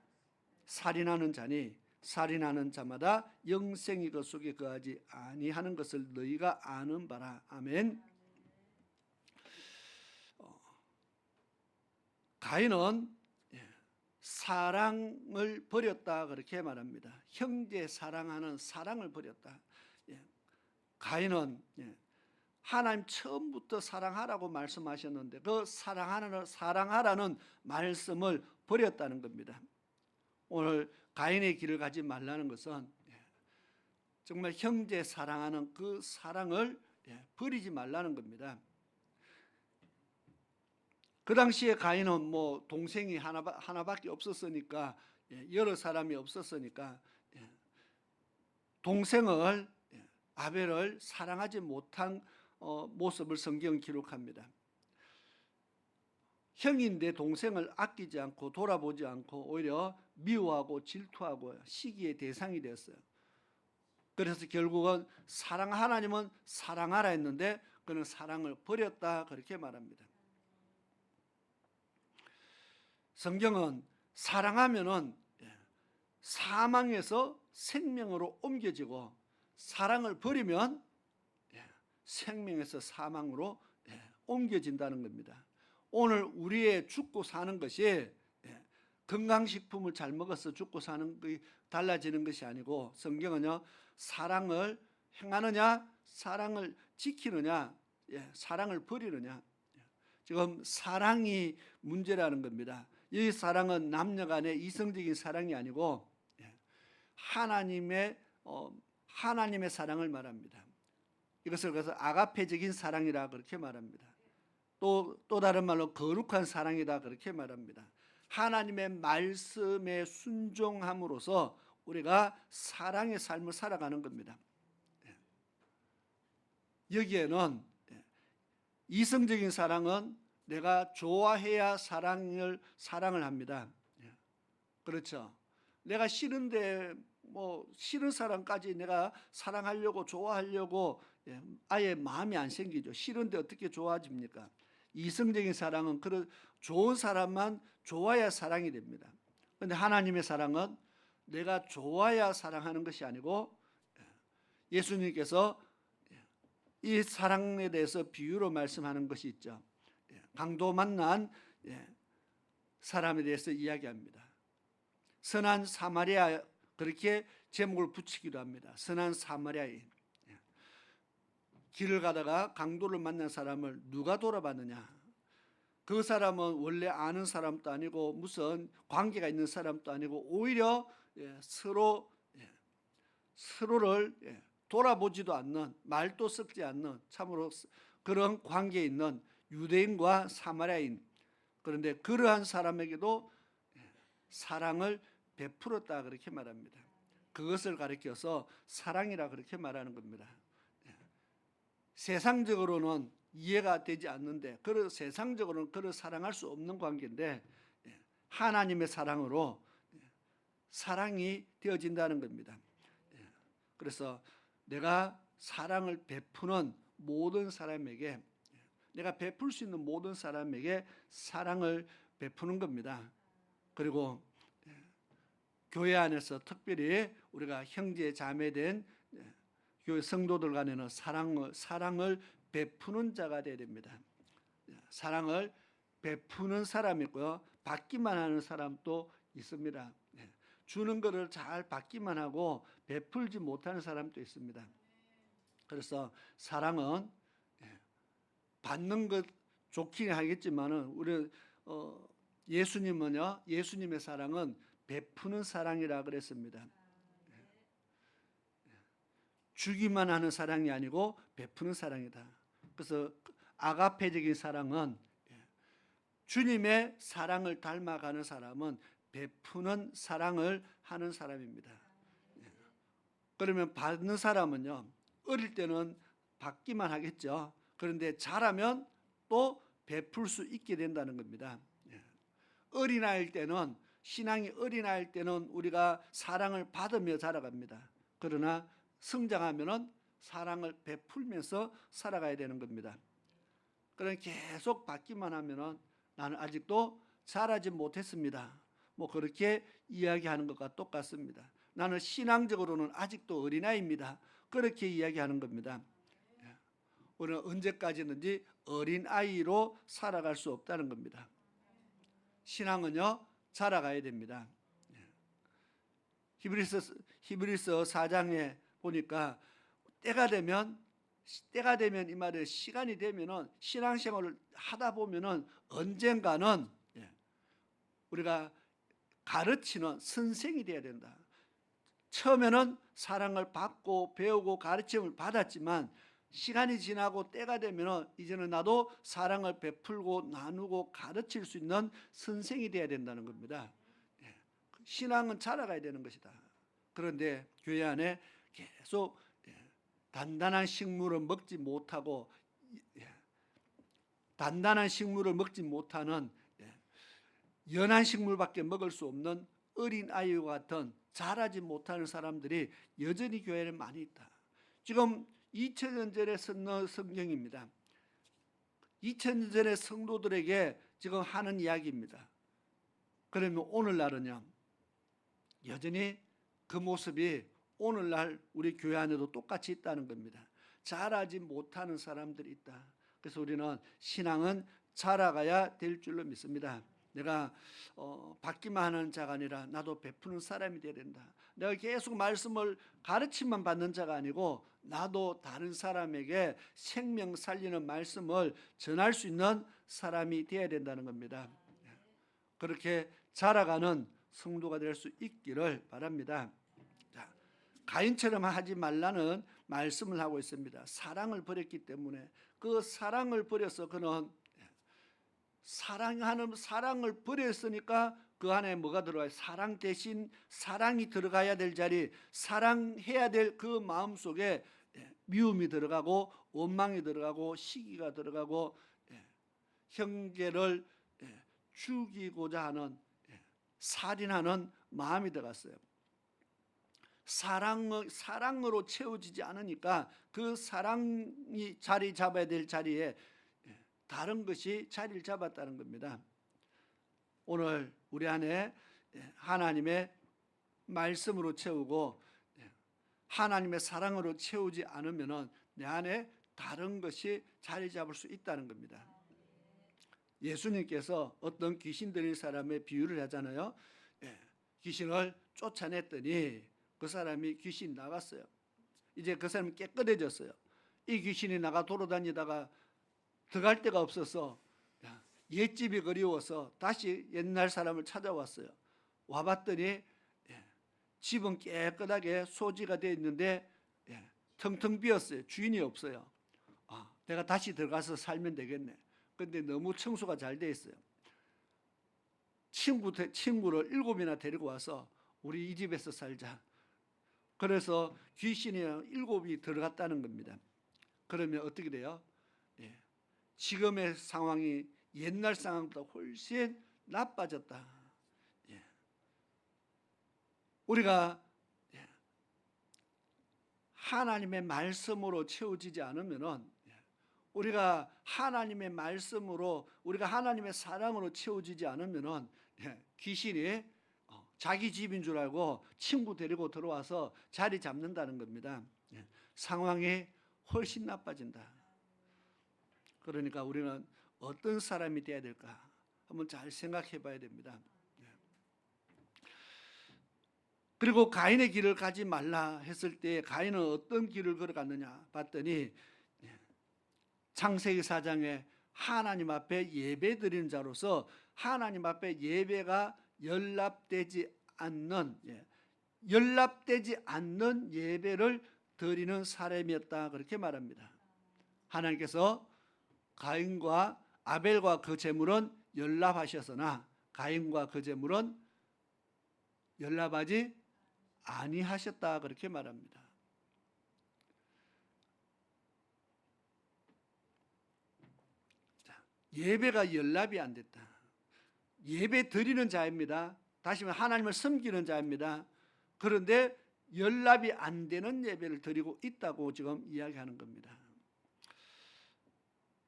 살인하는 자니 살인하는 자마다 영생이 그 속에 거하지 아니하는 것을 너희가 아는 바라. 아멘. 가인은 사랑을 버렸다 그렇게 말합니다. 형제 사랑하는 사랑을 버렸다. 가인은 하나님 처음부터 사랑하라고 말씀하셨는데 그 사랑하라는 말씀을 버렸다는 겁니다. 오늘 가인의 길을 가지 말라는 것은 정말 형제 사랑하는 그 사랑을 버리지 말라는 겁니다. 그 당시에 가인은 뭐 동생이 하나밖에 없었으니까 여러 사람이 없었으니까 동생을 아벨을 사랑하지 못한 모습을 성경은 기록합니다. 형인데 동생을 아끼지 않고 돌아보지 않고 오히려 미워하고 질투하고 시기의 대상이 되었어요. 그래서 결국은 하나님은 사랑하라 했는데 그는 사랑을 버렸다 그렇게 말합니다. 성경은 사랑하면은 사망에서 생명으로 옮겨지고 사랑을 버리면 생명에서 사망으로 옮겨진다는 겁니다. 오늘 우리의 죽고 사는 것이 건강식품을 잘 먹어서 죽고 사는 것이 달라지는 것이 아니고 성경은요 사랑을 행하느냐 사랑을 지키느냐 사랑을 버리느냐 지금 사랑이 문제라는 겁니다. 이 사랑은 남녀 간의 이성적인 사랑이 아니고 하나님의 사랑을 말합니다. 이것을 그래서 아가페적인 사랑이라 그렇게 말합니다. 또 다른 말로 거룩한 사랑이다 그렇게 말합니다. 하나님의 말씀에 순종함으로써 우리가 사랑의 삶을 살아가는 겁니다. 여기에는 이성적인 사랑은 내가 좋아해야 사랑을 합니다. 그렇죠. 내가 싫은데 싫은 사람까지 내가 사랑하려고 좋아하려고 아예 마음이 안 생기죠. 싫은데 어떻게 좋아집니까? 이성적인 사랑은 그런 좋은 사람만 좋아야 사랑이 됩니다. 그런데 하나님의 사랑은 내가 좋아야 사랑하는 것이 아니고 예수님께서 이 사랑에 대해서 비유로 말씀하는 것이 있죠. 강도 만난 사람에 대해서 이야기합니다. 선한 사마리아, 그렇게 제목을 붙이기도 합니다. 선한 사마리아인. 길을 가다가 강도를 만난 사람을 누가 돌아봤느냐? 그 사람은 원래 아는 사람도 아니고 무슨 관계가 있는 사람도 아니고 오히려 서로를 돌아보지도 않는, 말도 섞지 않는 참으로 그런 관계에 있는 유대인과 사마리아인, 그런데 그러한 사람에게도 사랑을 베풀었다 그렇게 말합니다. 그것을 가리켜서 사랑이라 그렇게 말하는 겁니다. 세상적으로는 이해가 되지 않는데, 세상적으로는 그를 사랑할 수 없는 관계인데 하나님의 사랑으로 사랑이 되어진다는 겁니다. 그래서 내가 사랑을 베푸는 모든 사람에게, 내가 베풀 수 있는 모든 사람에게 사랑을 베푸는 겁니다. 그리고 교회 안에서 특별히 우리가 형제 자매된 교회 성도들 간에는 사랑을 베푸는 자가 되어야 됩니다. 사랑을 베푸는 사람이 있고요, 받기만 하는 사람도 있습니다. 주는 것을 잘 받기만 하고 베풀지 못하는 사람도 있습니다. 그래서 사랑은 받는 것 좋긴 하겠지만은 우리 예수님은요, 예수님의 사랑은 베푸는 사랑이라 그랬습니다. 주기만 하는 사랑이 아니고 베푸는 사랑이다. 그래서 아가페적인 사랑은, 주님의 사랑을 닮아가는 사람은 베푸는 사랑을 하는 사람입니다. 그러면 받는 사람은요, 어릴 때는 받기만 하겠죠. 그런데 자라면 또 베풀 수 있게 된다는 겁니다. 어린아이일 때는, 신앙이 어린아이일 때는 우리가 사랑을 받으며 자라갑니다. 그러나 성장하면은 사랑을 베풀면서 살아가야 되는 겁니다. 그러나 계속 받기만 하면은 나는 아직도 자라지 못했습니다, 뭐 그렇게 이야기하는 것과 똑같습니다. 나는 신앙적으로는 아직도 어린아이입니다, 그렇게 이야기하는 겁니다. 우리는 언제까지든지 어린아이로 살아갈 수 없다는 겁니다. 신앙은요, 자라가야 됩니다. 히브리서 4장에 보니까 때가 되면 이 말은 시간이 되면은, 신앙생활을 하다 보면은 언젠가는 우리가 가르치는 선생이 되어야 된다. 처음에는 사랑을 받고 배우고 가르침을 받았지만 시간이 지나고 때가 되면은 이제는 나도 사랑을 베풀고 나누고 가르칠 수 있는 선생이 되어야 된다는 겁니다. 신앙은 자라가야 되는 것이다. 그런데 교회 안에 계속 단단한 식물을 먹지 못하고, 단단한 식물을 먹지 못하는 연한 식물밖에 먹을 수 없는 어린아이와 같은 자라지 못하는 사람들이 여전히 교회에 많이 있다. 지금 2000년 전에 쓴 성경입니다. 2000년 전의 성도들에게 지금 하는 이야기입니다. 그러면 오늘날은요, 여전히 그 모습이 오늘날 우리 교회 안에도 똑같이 있다는 겁니다. 자라지 못하는 사람들이 있다. 그래서 우리는 신앙은 자라가야 될 줄로 믿습니다. 내가 받기만 하는 자가 아니라 나도 베푸는 사람이 되어야 된다. 내가 계속 말씀을 가르침만 받는 자가 아니고 나도 다른 사람에게 생명 살리는 말씀을 전할 수 있는 사람이 되어야 된다는 겁니다. 그렇게 자라가는 성도가 될 수 있기를 바랍니다. 자, 가인처럼 하지 말라는 말씀을 하고 있습니다. 사랑을 버렸기 때문에, 그 사랑을 버려서 그는 사랑을 버렸으니까 그 안에 뭐가 들어가요? 사랑 대신 사랑이 들어가야 될 자리, 사랑해야 될 그 마음 속에 미움이 들어가고 원망이 들어가고 시기가 들어가고 형제를 죽이고자 하는, 살인하는 마음이 들어갔어요. 사랑으로 채워지지 않으니까 그 사랑이 자리 잡아야 될 자리에 다른 것이 자리를 잡았다는 겁니다. 오늘 우리 안에 하나님의 말씀으로 채우고 하나님의 사랑으로 채우지 않으면 내 안에 다른 것이 자리 잡을 수 있다는 겁니다. 예수님께서 어떤 귀신 들린 사람의 비유를 하잖아요. 귀신을 쫓아냈더니 그 사람이 귀신 나갔어요. 이제 그 사람이 깨끗해졌어요. 이 귀신이 나가 돌아다니다가 들어갈 데가 없어서 옛집이 그리워서 다시 옛날 사람을 찾아왔어요. 와봤더니 집은 깨끗하게 소지가 되어 있는데 텅텅 비었어요. 주인이 없어요. 내가 다시 들어가서 살면 되겠네. 근데 너무 청소가 잘 돼 있어요. 친구를 7이나 데리고 와서 우리 이 집에서 살자. 그래서 귀신이 7이 들어갔다는 겁니다. 그러면 어떻게 돼요? 지금의 상황이 옛날 상황보다 훨씬 나빠졌다. 우리가 하나님의 말씀으로 채워지지 않으면은, 우리가 하나님의 말씀으로, 우리가 하나님의 사랑으로 채워지지 않으면은 귀신이 자기 집인 줄 알고 친구 데리고 들어와서 자리 잡는다는 겁니다. 상황이 훨씬 나빠진다. 그러니까 우리는 어떤 사람이 되어야 될까 한번 잘 생각해 봐야 됩니다. 그리고 가인의 길을 가지 말라 했을 때 가인은 어떤 길을 걸어갔느냐 봤더니 창세기 4장에 하나님 앞에 예배 드리는 자로서 하나님 앞에 예배가 연락되지 않는 예배를 드리는 사람이었다, 그렇게 말합니다. 하나님께서 가인과 아벨과 그 제물은 연락하셨으나 가인과 그 제물은 연락하지 아니하셨다, 그렇게 말합니다. 예배가 연락이 안 됐다. 예배 드리는 자입니다. 다시 말해 하나님을 섬기는 자입니다. 그런데 연락이 안 되는 예배를 드리고 있다고 지금 이야기하는 겁니다.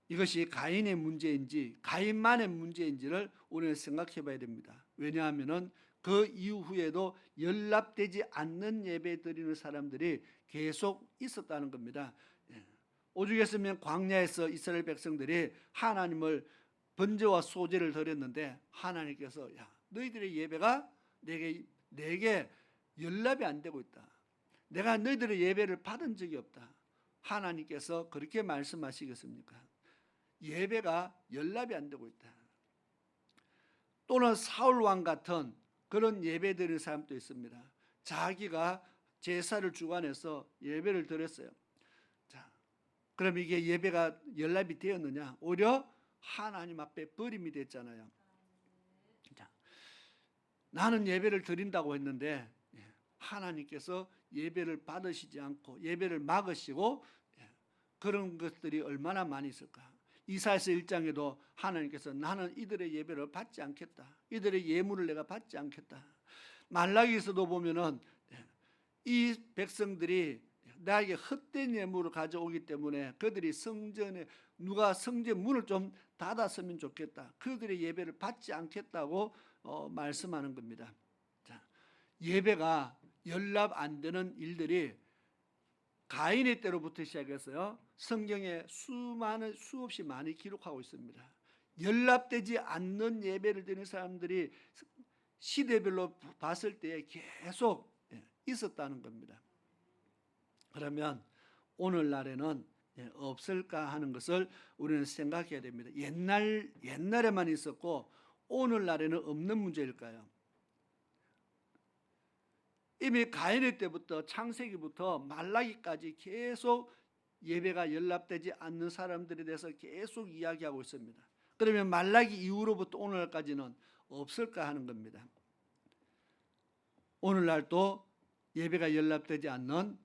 이것이 가인의 문제인지 가인만의 문제인지를 우리는 생각해 봐야 됩니다. 왜냐하면 그 이후에도 연락되지 않는 예배 드리는 사람들이 계속 있었다는 겁니다. 오죽했으면 광야에서 이스라엘 백성들이 하나님을 번제와 소제를 드렸는데 하나님께서 너희들의 예배가 내게 연락이 안 되고 있다. 내가 너희들의 예배를 받은 적이 없다. 하나님께서 그렇게 말씀하시겠습니까? 예배가 연락이 안 되고 있다. 또는 사울 왕 같은 그런 예배 드리는 사람도 있습니다. 자기가 제사를 주관해서 예배를 드렸어요. 자, 그럼 이게 예배가 연락이 되었느냐? 오히려 하나님 앞에 버림이 됐잖아요. 자, 나는 예배를 드린다고 했는데 하나님께서 예배를 받으시지 않고 예배를 막으시고 그런 것들이 얼마나 많이 있을까? 이사야서 1장에도 하나님께서 나는 이들의 예배를 받지 않겠다. 이들의 예물을 내가 받지 않겠다. 말라기에서도 보면은 이 백성들이 나에게 헛된 예물을 가져오기 때문에 그들이 성전에 누가 성전 문을 좀 닫았으면 좋겠다. 그들의 예배를 받지 않겠다고 말씀하는 겁니다. 자, 예배가 연락 안 되는 일들이 가인의 때로부터 시작해서요 성경에 수없이 많이 기록하고 있습니다. 연락되지 않는 예배를 드리는 사람들이 시대별로 봤을 때 계속 있었다는 겁니다. 그러면 오늘날에는 없을까 하는 것을 우리는 생각해야 됩니다. 옛날에만 있었고 오늘날에는 없는 문제일까요? 이미 가인의 때부터 창세기부터 말라기까지 계속 예배가 연락되지 않는 사람들에 대해서 계속 이야기하고 있습니다. 그러면 말라기 이후로부터 오늘날까지는 없을까 하는 겁니다. 오늘날도 예배가 연락되지 않는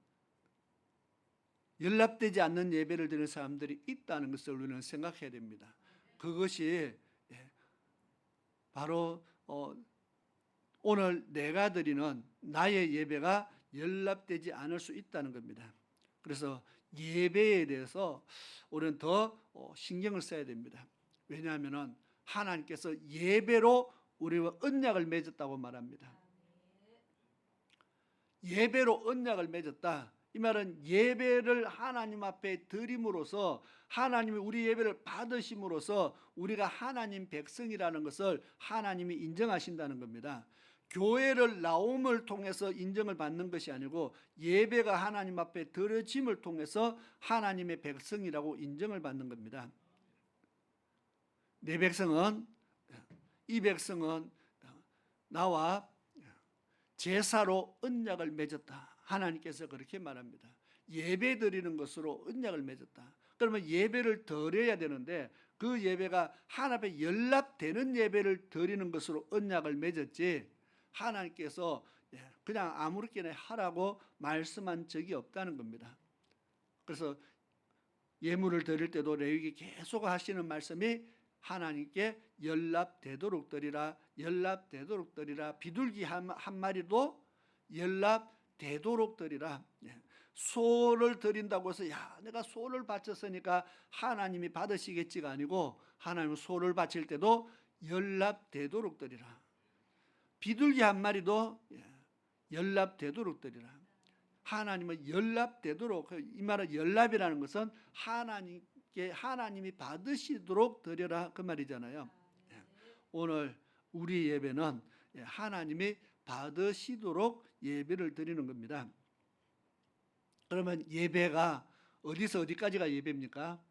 예배를 드리는 사람들이 있다는 것을 우리는 생각해야 됩니다. 그것이 바로 오늘 내가 드리는 나의 예배가 연락되지 않을 수 있다는 겁니다. 그래서 예배에 대해서 우리는 더 신경을 써야 됩니다. 왜냐하면 하나님께서 예배로 우리와 언약을 맺었다고 말합니다. 예배로 언약을 맺었다. 이 말은 예배를 하나님 앞에 드림으로써 하나님이 우리 예배를 받으심으로써 우리가 하나님 백성이라는 것을 하나님이 인정하신다는 겁니다. 교회를 나옴을 통해서 인정을 받는 것이 아니고 예배가 하나님 앞에 드려짐을 통해서 하나님의 백성이라고 인정을 받는 겁니다. 내 백성은, 이 백성은 나와 제사로 언약을 맺었다. 하나님께서 그렇게 말합니다. 예배 드리는 것으로 언약을 맺었다. 그러면 예배를 드려야 되는데 그 예배가 하나님 앞에 연락되는 예배를 드리는 것으로 언약을 맺었지, 하나님께서 그냥 아무렇게나 하라고 말씀한 적이 없다는 겁니다. 그래서 예물을 드릴 때도 레위기 계속 하시는 말씀이 하나님께 연락되도록 드리라, 연락되도록 드리라. 비둘기 한 마리도 연락되도록 드리라. 소를 드린다고 해서 내가 소를 바쳤으니까 하나님이 받으시겠지가 아니고 하나님은 소를 바칠 때도 연락되도록 드리라. 비둘기 한 마리도 연락되도록 드리라. 하나님은 연락되도록, 이 말은 연락이라는 것은 하나님이 받으시도록 드려라, 그 말이잖아요. 오늘 우리 예배는 하나님이 받으시도록 예배를 드리는 겁니다. 그러면 예배가 어디서 어디까지가 예배입니까?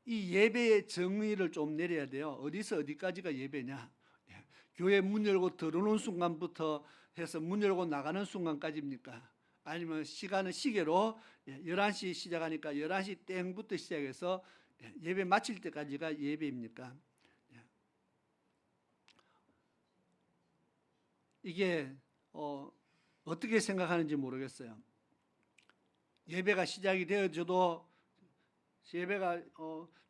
이 예배의 정의를 좀 내려야 돼요. 어디서 어디까지가 예배냐? 교회 문 열고 들어오는 순간부터 해서 문 열고 나가는 순간까지입니까? 아니면 시간은 시계로 11시 시작하니까 11시 땡부터 시작해서 예배 마칠 때까지가 예배입니까? 이게 어떻게 생각하는지 모르겠어요. 예배가 시작이 되어져도 예배가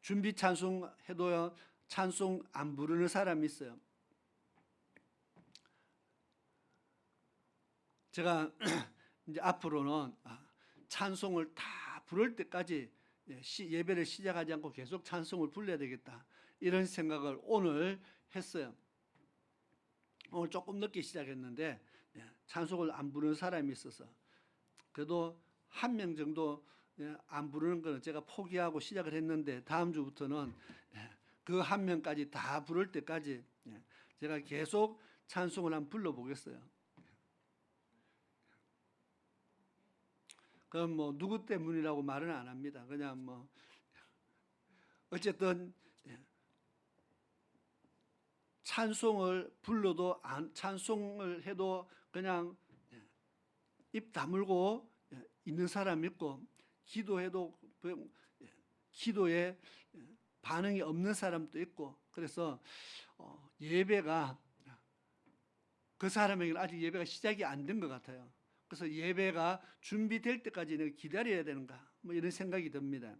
준비 찬송해도요, 찬송 안 부르는 사람이 있어요. 제가 이제 앞으로는 찬송을 다 부를 때까지 예배를 시작하지 않고 계속 찬송을 불러야 되겠다, 이런 생각을 오늘 했어요. 오늘 조금 늦게 시작했는데 찬송을 안 부르는 사람이 있어서 그래도 한 명 정도 안 부르는 거는 제가 포기하고 시작을 했는데 다음 주부터는 그 한 명까지 다 부를 때까지 제가 계속 찬송을 한번 불러보겠어요. 그럼 뭐 누구 때문이라고 말은 안 합니다. 그냥 뭐 어쨌든 찬송을 불러도 찬송을 해도 그냥 입 다물고 있는 사람이 있고, 기도해도 기도에 반응이 없는 사람도 있고, 그래서 예배가 그 사람에게는 아직 예배가 시작이 안 된 것 같아요. 그래서 예배가 준비될 때까지 기다려야 되는가, 뭐 이런 생각이 듭니다.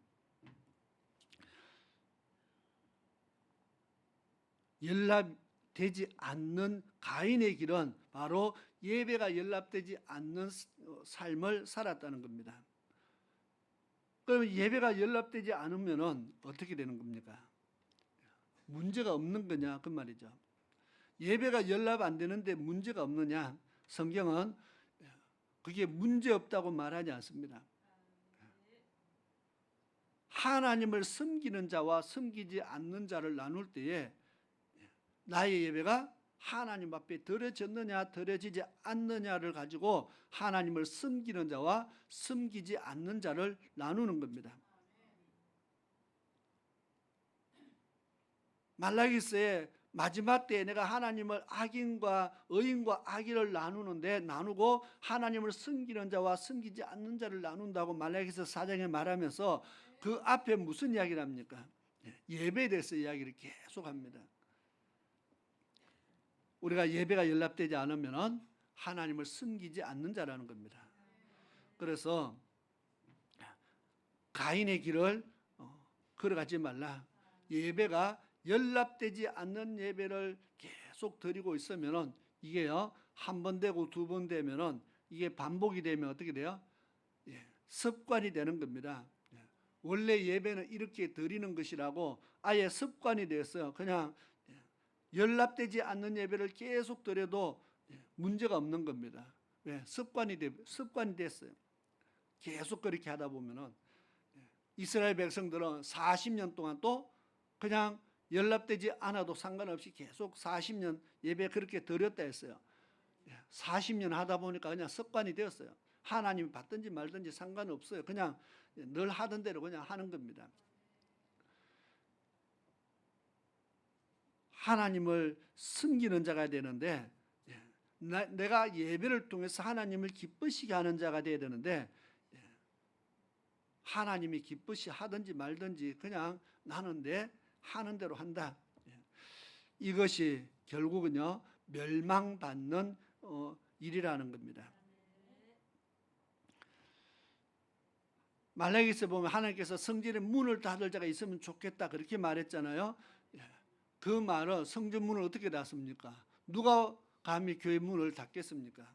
연락되지 않는 가인의 길은 바로 예배가 연락되지 않는 삶을 살았다는 겁니다. 그러면 예배가 연락되지 않으면 어떻게 되는 겁니까? 문제가 없는 거냐, 그 말이죠. 예배가 연락 안 되는데 문제가 없느냐? 성경은 그게 문제 없다고 말하지 않습니다. 하나님을 섬기는 자와 섬기지 않는 자를 나눌 때에 나의 예배가 하나님 앞에 드려졌느냐 드려지지 않느냐를 가지고 하나님을 섬기는 자와 섬기지 않는 자를 나누는 겁니다. 말라기서의 마지막 때에 내가 하나님을 악인과 의인과 악인을 나누고 하나님을 섬기는 자와 섬기지 않는 자를 나눈다고 말라기서 4장에 말하면서 그 앞에 무슨 이야기를 합니까? 예배에 대해서 이야기를 계속합니다. 우리가 예배가 연락되지 않으면 하나님을 섬기지 않는 자라는 겁니다. 그래서 가인의 길을 걸어가지 말라. 예배가 연락되지 않는 예배를 계속 드리고 있으면 이게요, 한 번 되고 두 번 되면은 이게 반복이 되면 어떻게 돼요? 습관이 되는 겁니다. 원래 예배는 이렇게 드리는 것이라고 아예 습관이 됐어요. 그냥 연락되지 않는 예배를 계속 드려도 문제가 없는 겁니다. 왜? 습관이 됐어요. 계속 그렇게 하다 보면은 이스라엘 백성들은 40년 동안 또 그냥 연락되지 않아도 상관없이 계속 40년 예배 그렇게 드렸다 했어요. 40년 하다 보니까 그냥 습관이 되었어요. 하나님이 받든지 말든지 상관없어요. 그냥 늘 하던 대로 그냥 하는 겁니다. 하나님을 섬기는 자가 되는데 내가 예배를 통해서 하나님을 기쁘시게 하는 자가 되어야 되는데 하나님이 기쁘시 하든지 말든지 그냥 나는 내 하는 대로 한다. 이것이 결국은요 멸망받는 일이라는 겁니다. 말라기서 보면 하나님께서 성전의 문을 닫을 자가 있으면 좋겠다 그렇게 말했잖아요. 그 말은 성전 문을 어떻게 닫습니까? 누가 감히 교회 문을 닫겠습니까?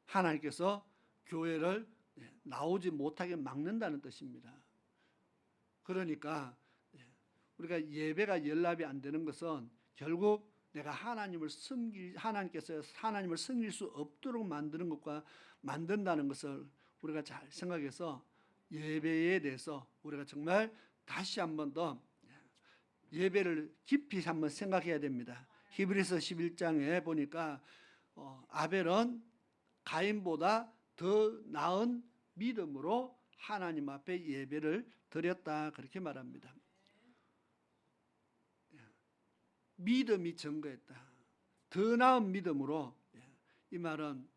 하나님께서 교회를 나오지 못하게 막는다는 뜻입니다. 그러니까 우리가 예배가 연락이 안 되는 것은 결국 내가 하나님께서 하나님을 섬길 수 없도록 만드는 것과 만든다는 것을 우리가 잘 생각해서 예배에 대해서 우리가 정말 다시 한번 더 예배를 깊이 한번 생각해야 됩니다. 히브리서 11장에 보니까 아벨은 가인보다 더 나은 믿음으로 하나님 앞에 예배를 드렸다 그렇게 말합니다. 믿음이 증거했다. 더 나은 믿음으로. 이 말은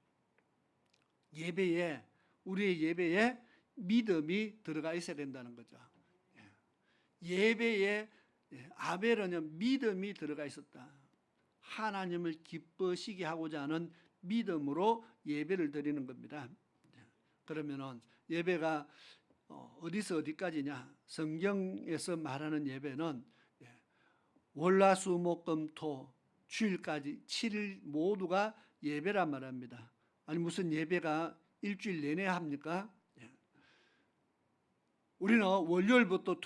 우리의 예배에 믿음이 들어가 있어야 된다는 거죠. 예배에 아벨은 믿음이 들어가 있었다. 하나님을 기쁘시게 하고자 하는 믿음으로 예배를 드리는 겁니다. 그러면은 예배가 어디서 어디까지냐? 성경에서 말하는 예배는 월화수목금토 주일까지 7일 모두가 예배란 말합니다. 아니 무슨 예배가 일주일 내내 합니까? 우리는 월요일부터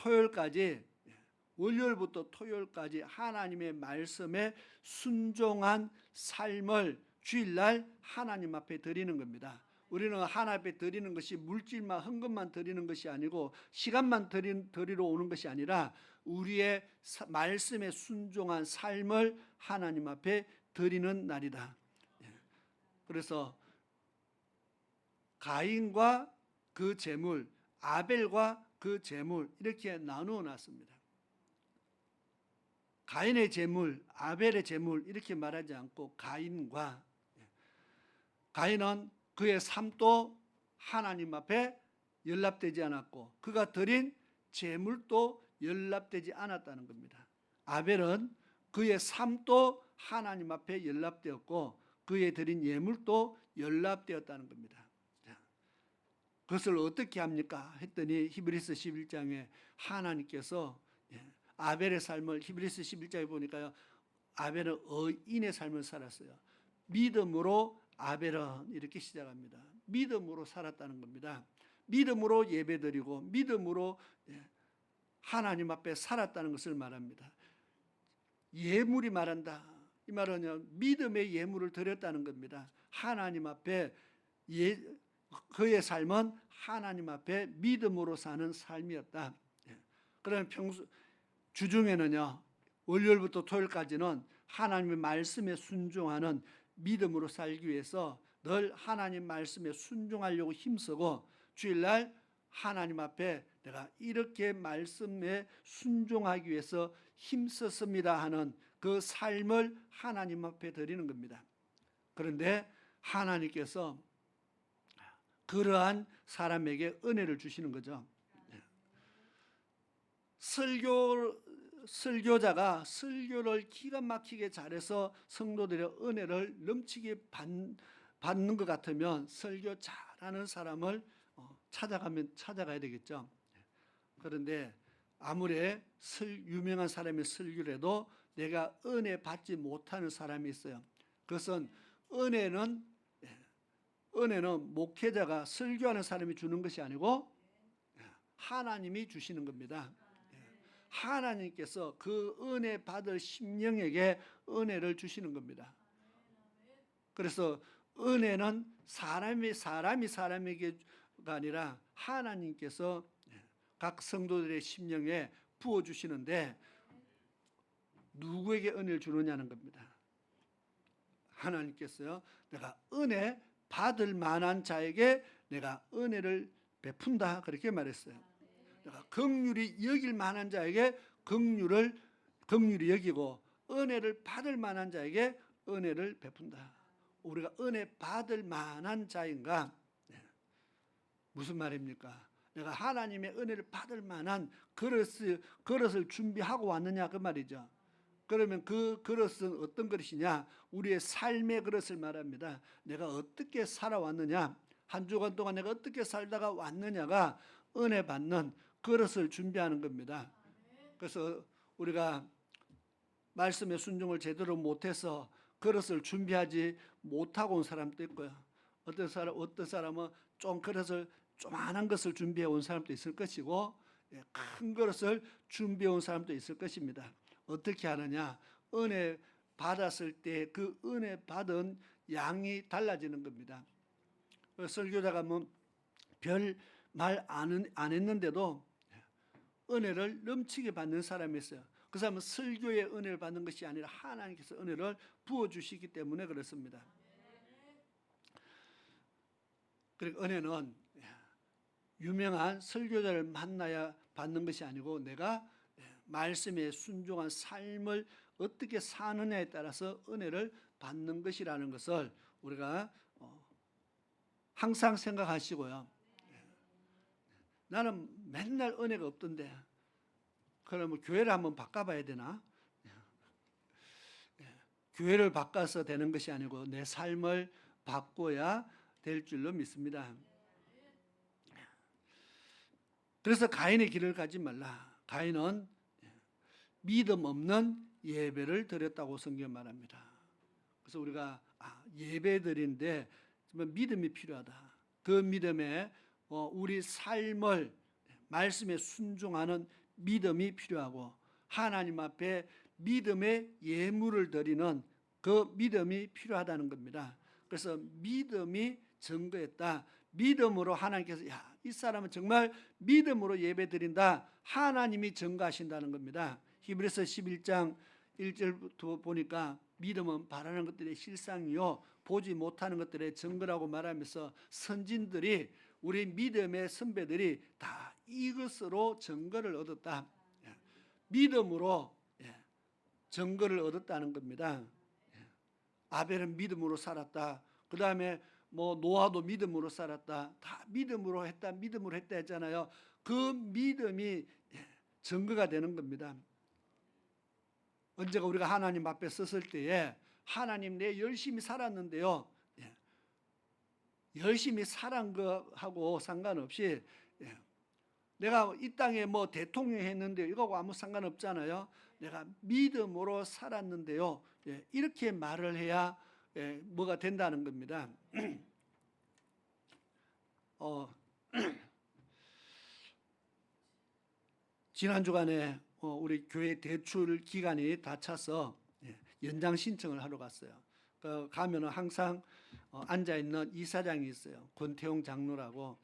토요일까지 하나님의 말씀에 순종한 삶을 주일날 하나님 앞에 드리는 겁니다. 우리는 하나님 앞에 드리는 것이 물질만 헌금만 드리는 것이 아니고 시간만 드리러 오는 것이 아니라 우리의 말씀에 순종한 삶을 하나님 앞에 드리는 날이다. 그래서 가인과 그 제물, 아벨과 그 제물 이렇게 나누어 놨습니다. 가인의 제물, 아벨의 제물 이렇게 말하지 않고 가인은 그의 삶도 하나님 앞에 연락되지 않았고 그가 드린 제물도 연락되지 않았다는 겁니다. 아벨은 그의 삶도 하나님 앞에 연락되었고 그의 드린 예물도 연락되었다는 겁니다. 그것을 어떻게 합니까? 했더니 히브리서 11장에 하나님께서 아벨의 삶을 히브리서 11장에 보니까요. 아벨은 의인의 삶을 살았어요. 믿음으로 아벨은 이렇게 시작합니다. 믿음으로 살았다는 겁니다. 믿음으로 예배드리고 믿음으로 하나님 앞에 살았다는 것을 말합니다. 예물이 말한다. 이 말은 믿음의 예물을 드렸다는 겁니다. 하나님 앞에 그의 삶은 하나님 앞에 믿음으로 사는 삶이었다. 그러면 주중에는요. 월요일부터 토요일까지는 하나님의 말씀에 순종하는 믿음으로 살기 위해서 늘 하나님 말씀에 순종하려고 힘쓰고 주일날 하나님 앞에 내가 이렇게 말씀에 순종하기 위해서 힘썼습니다 하는 그 삶을 하나님 앞에 드리는 겁니다. 그런데 하나님께서 그러한 사람에게 은혜를 주시는 거죠. 설교자가 설교를 기가 막히게 잘해서 성도들의 은혜를 넘치게 받는 것 같으면 설교 잘하는 사람을 찾아가야 되겠죠. 그런데 아무리 유명한 사람의 설교를 해도 내가 은혜 받지 못하는 사람이 있어요. 그것은 은혜는 은혜는 목회자가 설교하는 사람이 주는 것이 아니고 하나님이 주시는 겁니다. 하나님께서 그 은혜 받을 심령에게 은혜를 주시는 겁니다. 그래서 은혜는 사람에게가 아니라 하나님께서 각 성도들의 심령에 부어주시는데 누구에게 은혜를 주느냐는 겁니다. 하나님께서요, 내가 은혜 받을 만한 자에게 내가 은혜를 베푼다 그렇게 말했어요. 내가 긍휼히 여길 만한 자에게 긍휼히 여기고 은혜를 받을 만한 자에게 은혜를 베푼다. 우리가 은혜 받을 만한 자인가? 무슨 말입니까? 내가 하나님의 은혜를 받을 만한 그릇을 준비하고 왔느냐 그 말이죠. 그러면 그 그릇은 어떤 그릇이냐? 우리의 삶의 그릇을 말합니다. 내가 어떻게 살아왔느냐? 한 주간 동안 내가 어떻게 살다가 왔느냐가 은혜 받는 그릇을 준비하는 겁니다. 그래서 우리가 말씀의 순종을 제대로 못해서 그릇을 준비하지 못하고 온 사람도 있고요. 어떤 사람은 좀 그릇을 조만한 것을 준비해 온 사람도 있을 것이고 큰 그릇을 준비해 온 사람도 있을 것입니다. 어떻게 하느냐? 은혜 받았을 때 그 은혜 받은 양이 달라지는 겁니다. 설교자가 뭐 별 말 안 했는데도 은혜를 넘치게 받는 사람이 있어요. 그 사람은 설교의 은혜를 받는 것이 아니라 하나님께서 은혜를 부어주시기 때문에 그렇습니다. 그리고 은혜는 유명한 설교자를 만나야 받는 것이 아니고 내가 말씀에 순종한 삶을 어떻게 사느냐에 따라서 은혜를 받는 것이라는 것을 우리가 항상 생각하시고요. 나는 맨날 은혜가 없던데 그러면 교회를 한번 바꿔봐야 되나? 교회를 바꿔서 되는 것이 아니고 내 삶을 바꿔야 될 줄로 믿습니다. 그래서 가인의 길을 가지 말라. 가인은 믿음 없는 예배를 드렸다고 성경 말합니다. 그래서 우리가 예배 드리는데 믿음이 필요하다. 그 믿음에 우리 삶을 말씀에 순종하는 믿음이 필요하고 하나님 앞에 믿음의 예물을 드리는 그 믿음이 필요하다는 겁니다. 그래서 믿음이 증거했다. 믿음으로 하나님께서 이 사람은 정말 믿음으로 예배 드린다. 하나님이 증거하신다는 겁니다. 히브리서 11장 1절부터 보니까 믿음은 바라는 것들의 실상이요 보지 못하는 것들의 증거라고 말하면서 선진들이 우리 믿음의 선배들이 다 이것으로 증거를 얻었다. 믿음으로 증거를 얻었다는 겁니다. 아벨은 믿음으로 살았다. 그 다음에 노아도 믿음으로 살았다. 다 믿음으로 했다 했잖아요. 그 믿음이 증거가 되는 겁니다. 언제가 우리가 하나님 앞에 섰을 때에 하나님 내 열심히 살았는데요. 열심히 살은 거하고 상관없이 내가 이 땅에 대통령 했는데 이거하고 아무 상관없잖아요. 내가 믿음으로 살았는데요. 이렇게 말을 해야 뭐가 된다는 겁니다. 지난 주간에 우리 교회 대출 기간이 다 차서 연장 신청을 하러 갔어요. 가면은 항상 앉아 있는 이사장이 있어요. 권태용 장로라고.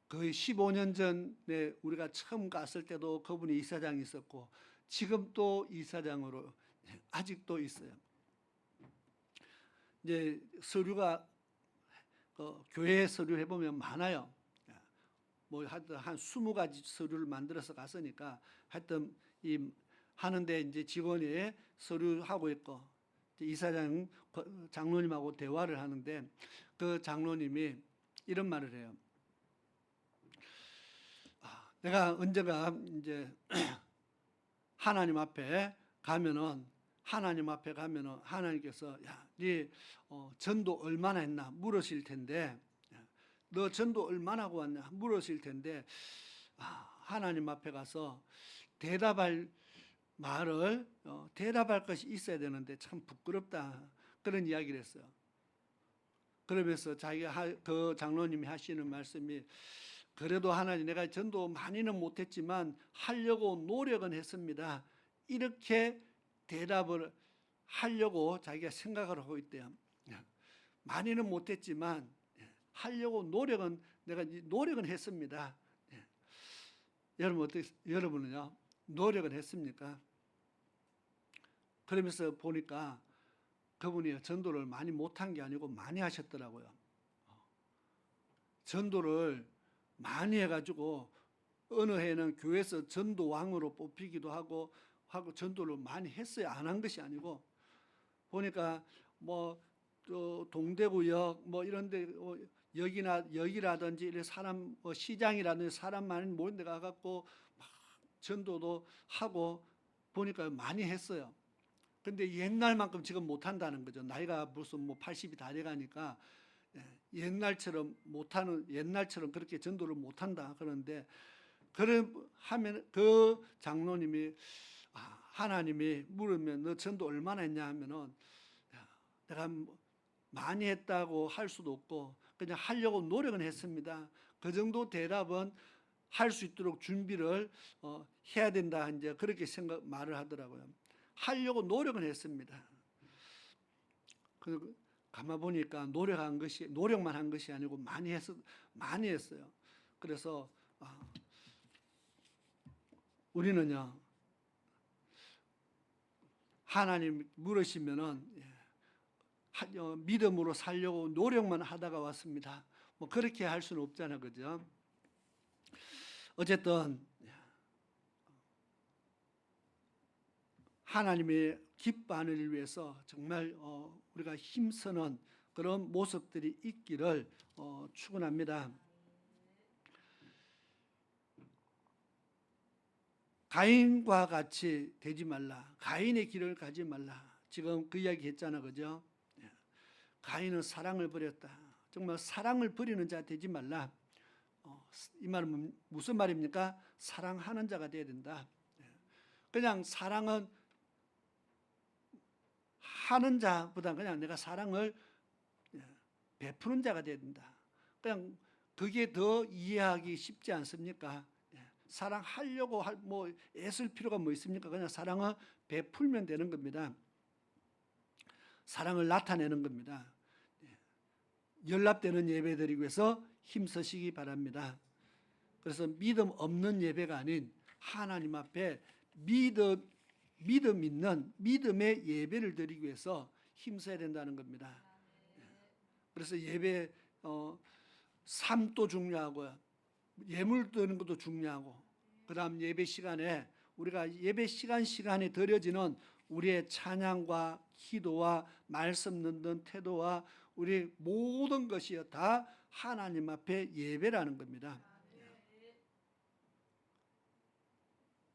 거의 15년 전에 우리가 처음 갔을 때도 그분이 이사장이 있었고 지금 또 이사장으로 아직도 있어요. 이제 서류가 교회 서류 해보면 많아요. 하여튼 한 20가지 서류를 만들어서 갔으니까 하여튼 하는데 이제 직원이 서류하고 있고 이사장 장로님하고 대화를 하는데 그 장로님이 이런 말을 해요. 내가 언제가 이제 하나님 앞에 가면은 하나님께서 네 전도 얼마나 했나 물으실 텐데 너 전도 얼마나 하고 왔냐 물으실 텐데 하나님 앞에 가서 대답할 것이 있어야 되는데 참 부끄럽다 그런 이야기를 했어요. 그러면서 그 장로님이 하시는 말씀이 그래도 하나님 내가 전도 많이는 못했지만 하려고 노력은 했습니다. 이렇게 대답을 하려고 자기가 생각을 하고 있대요. 많이는 못했지만 하려고 내가 노력은 했습니다. 여러분은요 노력은 했습니까? 그러면서 보니까 그분이 전도를 많이 못한 게 아니고 많이 하셨더라고요. 전도를 많이 해가지고 어느 해는 교회에서 전도왕으로 뽑히기도 하고 전도를 많이 했어요. 안 한 것이 아니고 보니까 뭐 동대구역 뭐 이런데 여기라든지 이런 사람 시장이라든지 사람 많이 모인 데 가갖고 막 전도도 하고 보니까 많이 했어요. 근데 옛날만큼 지금 못한다는 거죠. 나이가 무슨 뭐 80이 다 돼가니까 옛날처럼 그렇게 전도를 못한다 그러는데 하면 그 장로님이 하나님이 물으면 너 전도 얼마나 했냐 하면은 내가 많이 했다고 할 수도 없고 그냥 하려고 노력은 했습니다. 그 정도 대답은 할 수 있도록 준비를 해야 된다 이제 그렇게 말을 하더라고요. 하려고 노력은 했습니다. 가만 보니까 노력만 한 것이 아니고 많이 했어요. 그래서 우리는요 하나님 물으시면은 믿음으로 살려고 노력만 하다가 왔습니다. 뭐 그렇게 할 수는 없잖아요, 그죠? 어쨌든 하나님이 기뻐하는 일을 위해서 정말 우리가 힘쓰는 그런 모습들이 있기를 축원합니다. 가인과 같이 되지 말라. 가인의 길을 가지 말라. 지금 그 이야기 했잖아, 그죠? 가인은 사랑을 버렸다. 정말 사랑을 버리는 자 되지 말라. 이 말은 무슨 말입니까? 사랑하는 자가 되어야 된다. 그냥 사랑은 하는 자보다 그냥 내가 사랑을 베푸는 자가 되어야 된다. 그냥 그게 더 이해하기 쉽지 않습니까? 사랑하려고 뭐 애쓸 필요가 뭐 있습니까? 그냥 사랑을 베풀면 되는 겁니다. 사랑을 나타내는 겁니다. 연락되는 예배 드리기 위해서 힘쓰시기 바랍니다. 그래서 믿음 없는 예배가 아닌 하나님 앞에 믿음 있는 믿음의 예배를 드리기 위해서 힘써야 된다는 겁니다. 그래서 예배 삶도 중요하고요. 예물 드는 것도 중요하고 그다음 예배 시간에 우리가 예배 시간에 드려지는 우리의 찬양과 기도와 말씀 듣는 태도와 우리 모든 것이 다 하나님 앞에 예배라는 겁니다.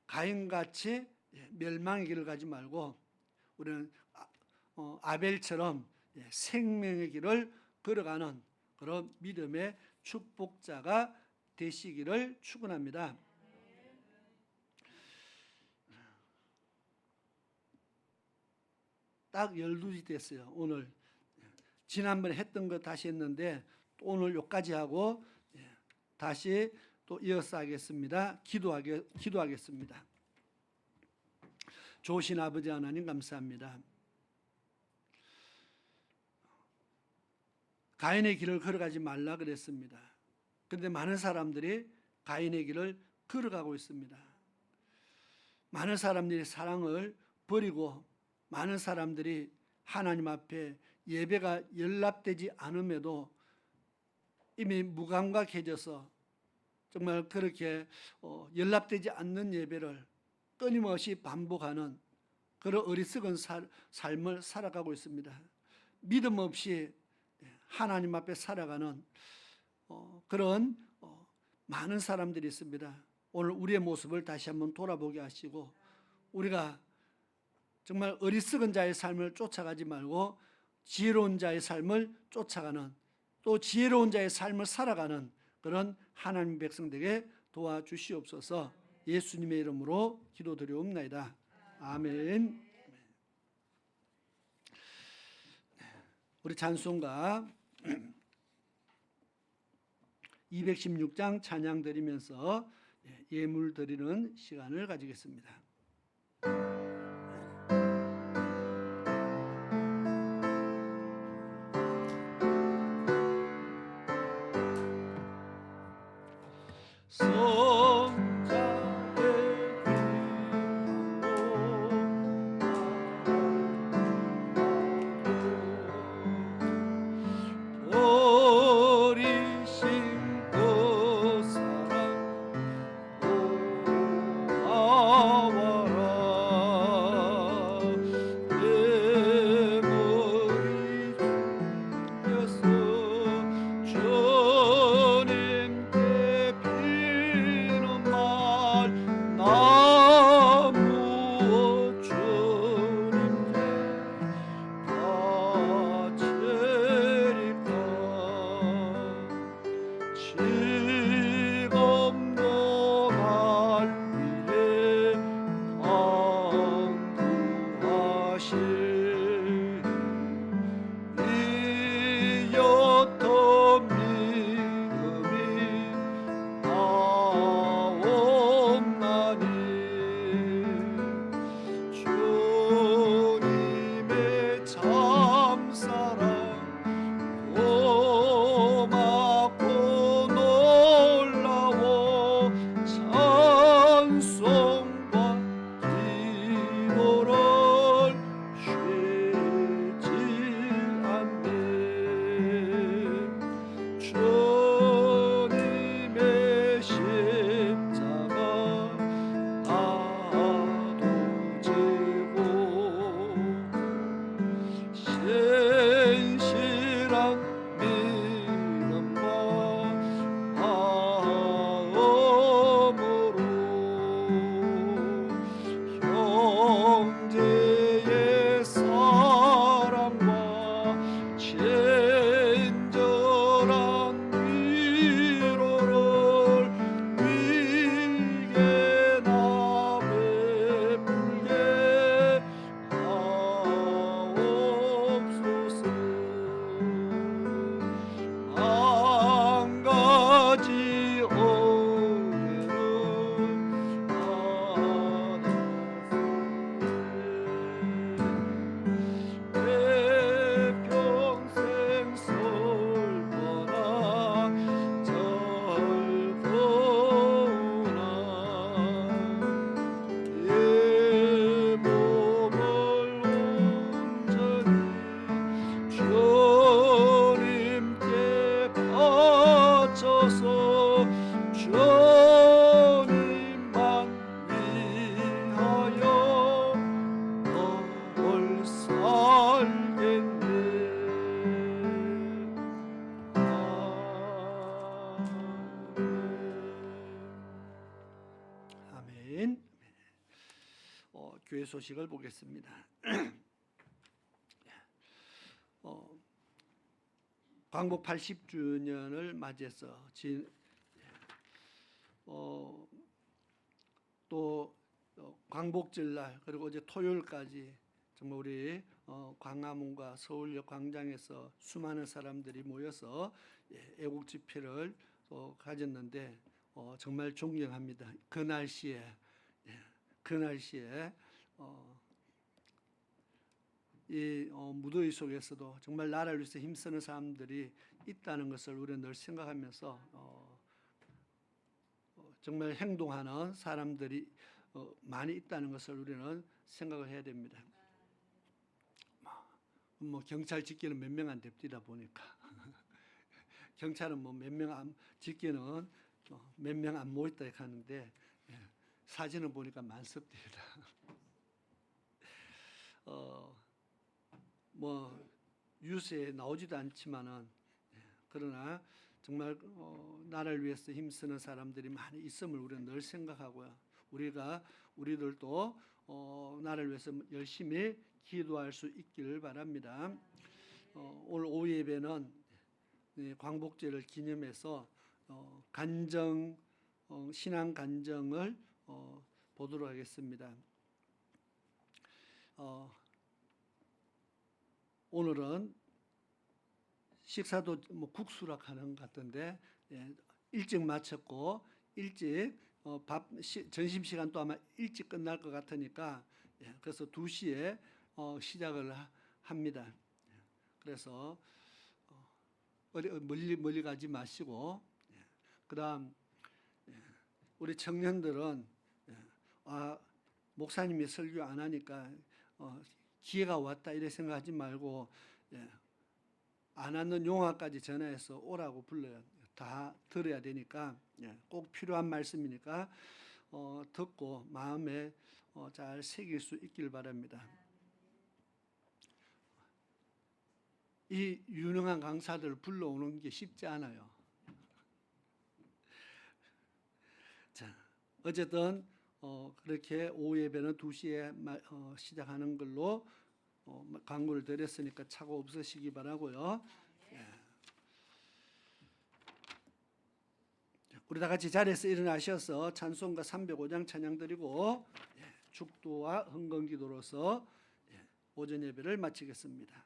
가인같이 멸망의 길을 가지 말고 우리는 아벨처럼 생명의 길을 걸어가는 그런 믿음의 축복자가 되시기를 축원합니다. 딱 12시 됐어요. 오늘 지난번에 했던 거 다시 했는데 오늘 여기까지 하고 다시 또 이어서 하겠습니다. 기도하겠습니다. 좋으신 아버지 하나님 감사합니다. 가인의 길을 걸어가지 말라 그랬습니다. 그런데 많은 사람들이 가인의 길을 걸어가고 있습니다. 많은 사람들이 사랑을 버리고 많은 사람들이 하나님 앞에 예배가 연락되지 않음에도 이미 무감각해져서 정말 그렇게 연락되지 않는 예배를 끊임없이 반복하는 그런 어리석은 삶을 살아가고 있습니다. 믿음 없이 하나님 앞에 살아가는 그런 많은 사람들이 있습니다. 오늘 우리의 모습을 다시 한번 돌아보게 하시고 우리가 정말 어리석은 자의 삶을 쫓아가지 말고 지혜로운 자의 삶을 쫓아가는 또 지혜로운 자의 삶을 살아가는 그런 하나님 백성들에게 도와주시옵소서. 예수님의 이름으로 기도드리옵나이다. 아멘. 우리 찬송가 216장 찬양 드리면서 예물 드리는 시간을 가지겠습니다. 교회 소식을 보겠습니다. 광복 80주년을 맞이해서 또 광복절날 그리고 어제 토요일까지 정말 우리 광화문과 서울역 광장에서 수많은 사람들이 모여서 애국 집회를 가졌는데 정말 존경합니다. 그 날씨에 이 무더위 속에서도 정말 나라를 위해서 힘쓰는 사람들이 있다는 것을 우리는 늘 생각하면서 정말 행동하는 사람들이 많이 있다는 것을 우리는 생각을 해야 됩니다. 뭐 경찰 집계는 몇 명 안 됩니다 보니까 경찰은 뭐 몇 명 집계는 몇 명 안 모였다 하는데 사진을 보니까 많습니다. 뭐 뉴스에 나오지도 않지만은 그러나 정말 나라를 위해서 힘쓰는 사람들이 많이 있음을 우리는 늘 생각하고요. 우리들도 나라를 위해서 열심히 기도할 수 있기를 바랍니다. 오늘 오후 예배는 광복절을 기념해서 간정 신앙 간정을 보도록 하겠습니다. 오늘은 식사도 뭐 국수라 하는 것 같던데 일찍 마쳤고 일찍 점심 시간도 아마 일찍 끝날 것 같으니까 그래서 2시에 시작을 합니다. 그래서 멀리 가지 마시고 그다음 우리 청년들은 목사님이 설교 안 하니까 기회가 왔다 이래 생각하지 말고 안 왔는 용화까지 전화해서 오라고 불러요. 다 들어야 되니까 꼭 필요한 말씀이니까 듣고 마음에 잘 새길 수 있길 바랍니다. 이 유능한 강사들을 불러오는 게 쉽지 않아요. 자, 어쨌든 그렇게 오후 예배는 2시에 시작하는 걸로 광고를 드렸으니까 착오 없으시기 바라고요. 우리 다 같이 자리에서 일어나셔서 찬송가 305장 찬양 드리고 축도와 흥건기도로서 오전 예배를 마치겠습니다.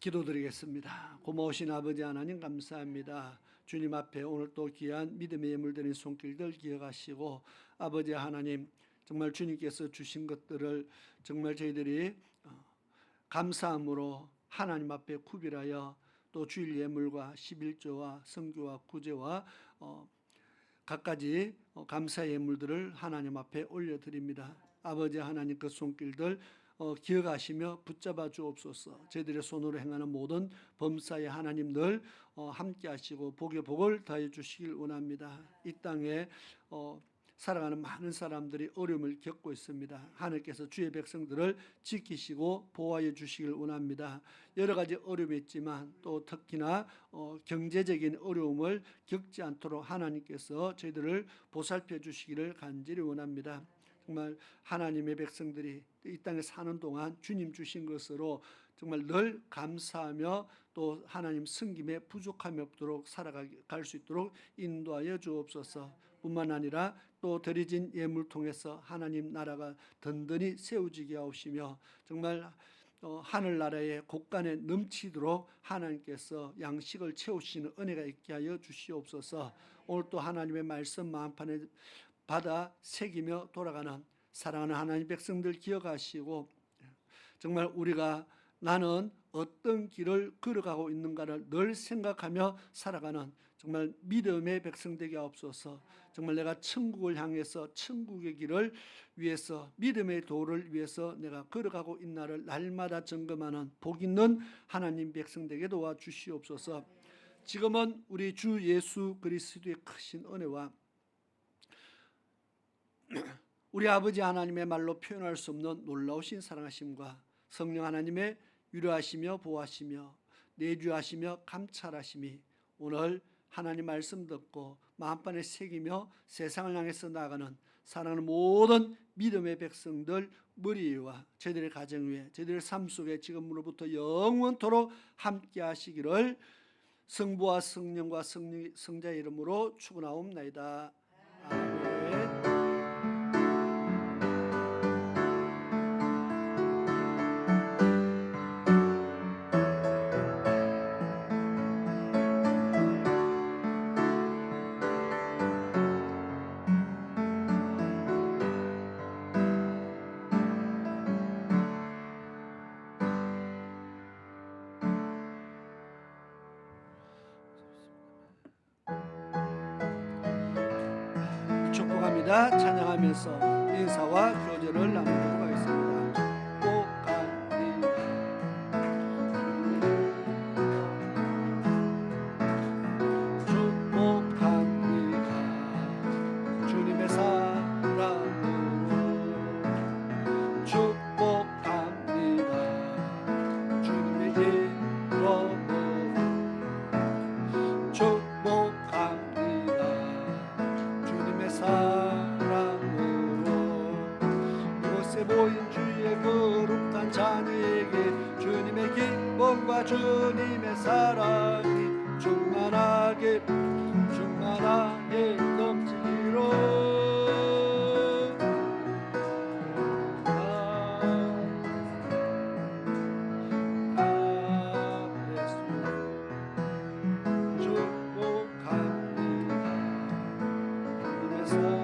기도드리겠습니다. 고마우신 아버지 하나님 감사합니다. 주님 앞에 오늘 또 귀한 믿음의 예물 드린 손길들 기억하시고 아버지 하나님 정말 주님께서 주신 것들을 정말 저희들이 감사함으로 하나님 앞에 구별하여 또 주일 예물과 11조와 성교와 구제와 갖가지 감사 예물들을 하나님 앞에 올려드립니다. 아버지 하나님 그 손길들 기억하시며 붙잡아 주옵소서. 저희들의 손으로 행하는 모든 범사의 하나님들 함께 하시고 복의 복을 다해 주시길 원합니다. 이 땅에 살아가는 많은 사람들이 어려움을 겪고 있습니다. 하나님께서 주의 백성들을 지키시고 보호하여 주시길 원합니다. 여러 가지 어려움이 있지만 또 특히나 경제적인 어려움을 겪지 않도록 하나님께서 저희들을 보살펴 주시기를 간절히 원합니다. 정말 하나님의 백성들이 이 땅에 사는 동안 주님 주신 것으로 정말 늘 감사하며 또 하나님 섬김에 부족함이 없도록 살아갈 수 있도록 인도하여 주옵소서. 뿐만 아니라 또 드려진 예물 통해서 하나님 나라가 든든히 세워지게 하옵시며 정말 하늘나라의 곳간에 넘치도록 하나님께서 양식을 채우시는 은혜가 있게 하여 주시옵소서. 오늘 또 하나님의 말씀 마음판에 받아 새기며 돌아가는 사랑하는 하나님 백성들 기억하시고 정말 우리가 나는 어떤 길을 걸어가고 있는가를 늘 생각하며 살아가는 정말 믿음의 백성 되게 하옵소서. 정말 내가 천국을 향해서 천국의 길을 위해서 믿음의 도를 위해서 내가 걸어가고 있나를 날마다 점검하는 복 있는 하나님 백성 되게 도와주시옵소서. 지금은 우리 주 예수 그리스도의 크신 은혜와 우리 아버지 하나님의 말로 표현할 수 없는 놀라우신 사랑하심과 성령 하나님의 위로하시며 보호하시며 내주하시며 감찰하심이 오늘 하나님 말씀 듣고 마음판에 새기며 세상을 향해서 나아가는 사랑하는 모든 믿음의 백성들 머리 위와 저희들의 가정 위에 저희들의 삶 속에 지금으로부터 영원토록 함께 하시기를 성부와 성령과 성자의 이름으로 축원하옵나이다. 아멘. 축복합니다. 찬양하면서 인사와 교제를 나누도록 하겠습니다. 축복합니다. 축복합니다. 주님의 사랑으로 축복합니다. 주님의 이름으로 축복합니다. 주님의 사랑으로 이곳에 모인 주의 거룩한 자녀에게 주님의 기쁨과 주님의 사랑이 충만하게 넘치기로 축복합니다. 주님의 사랑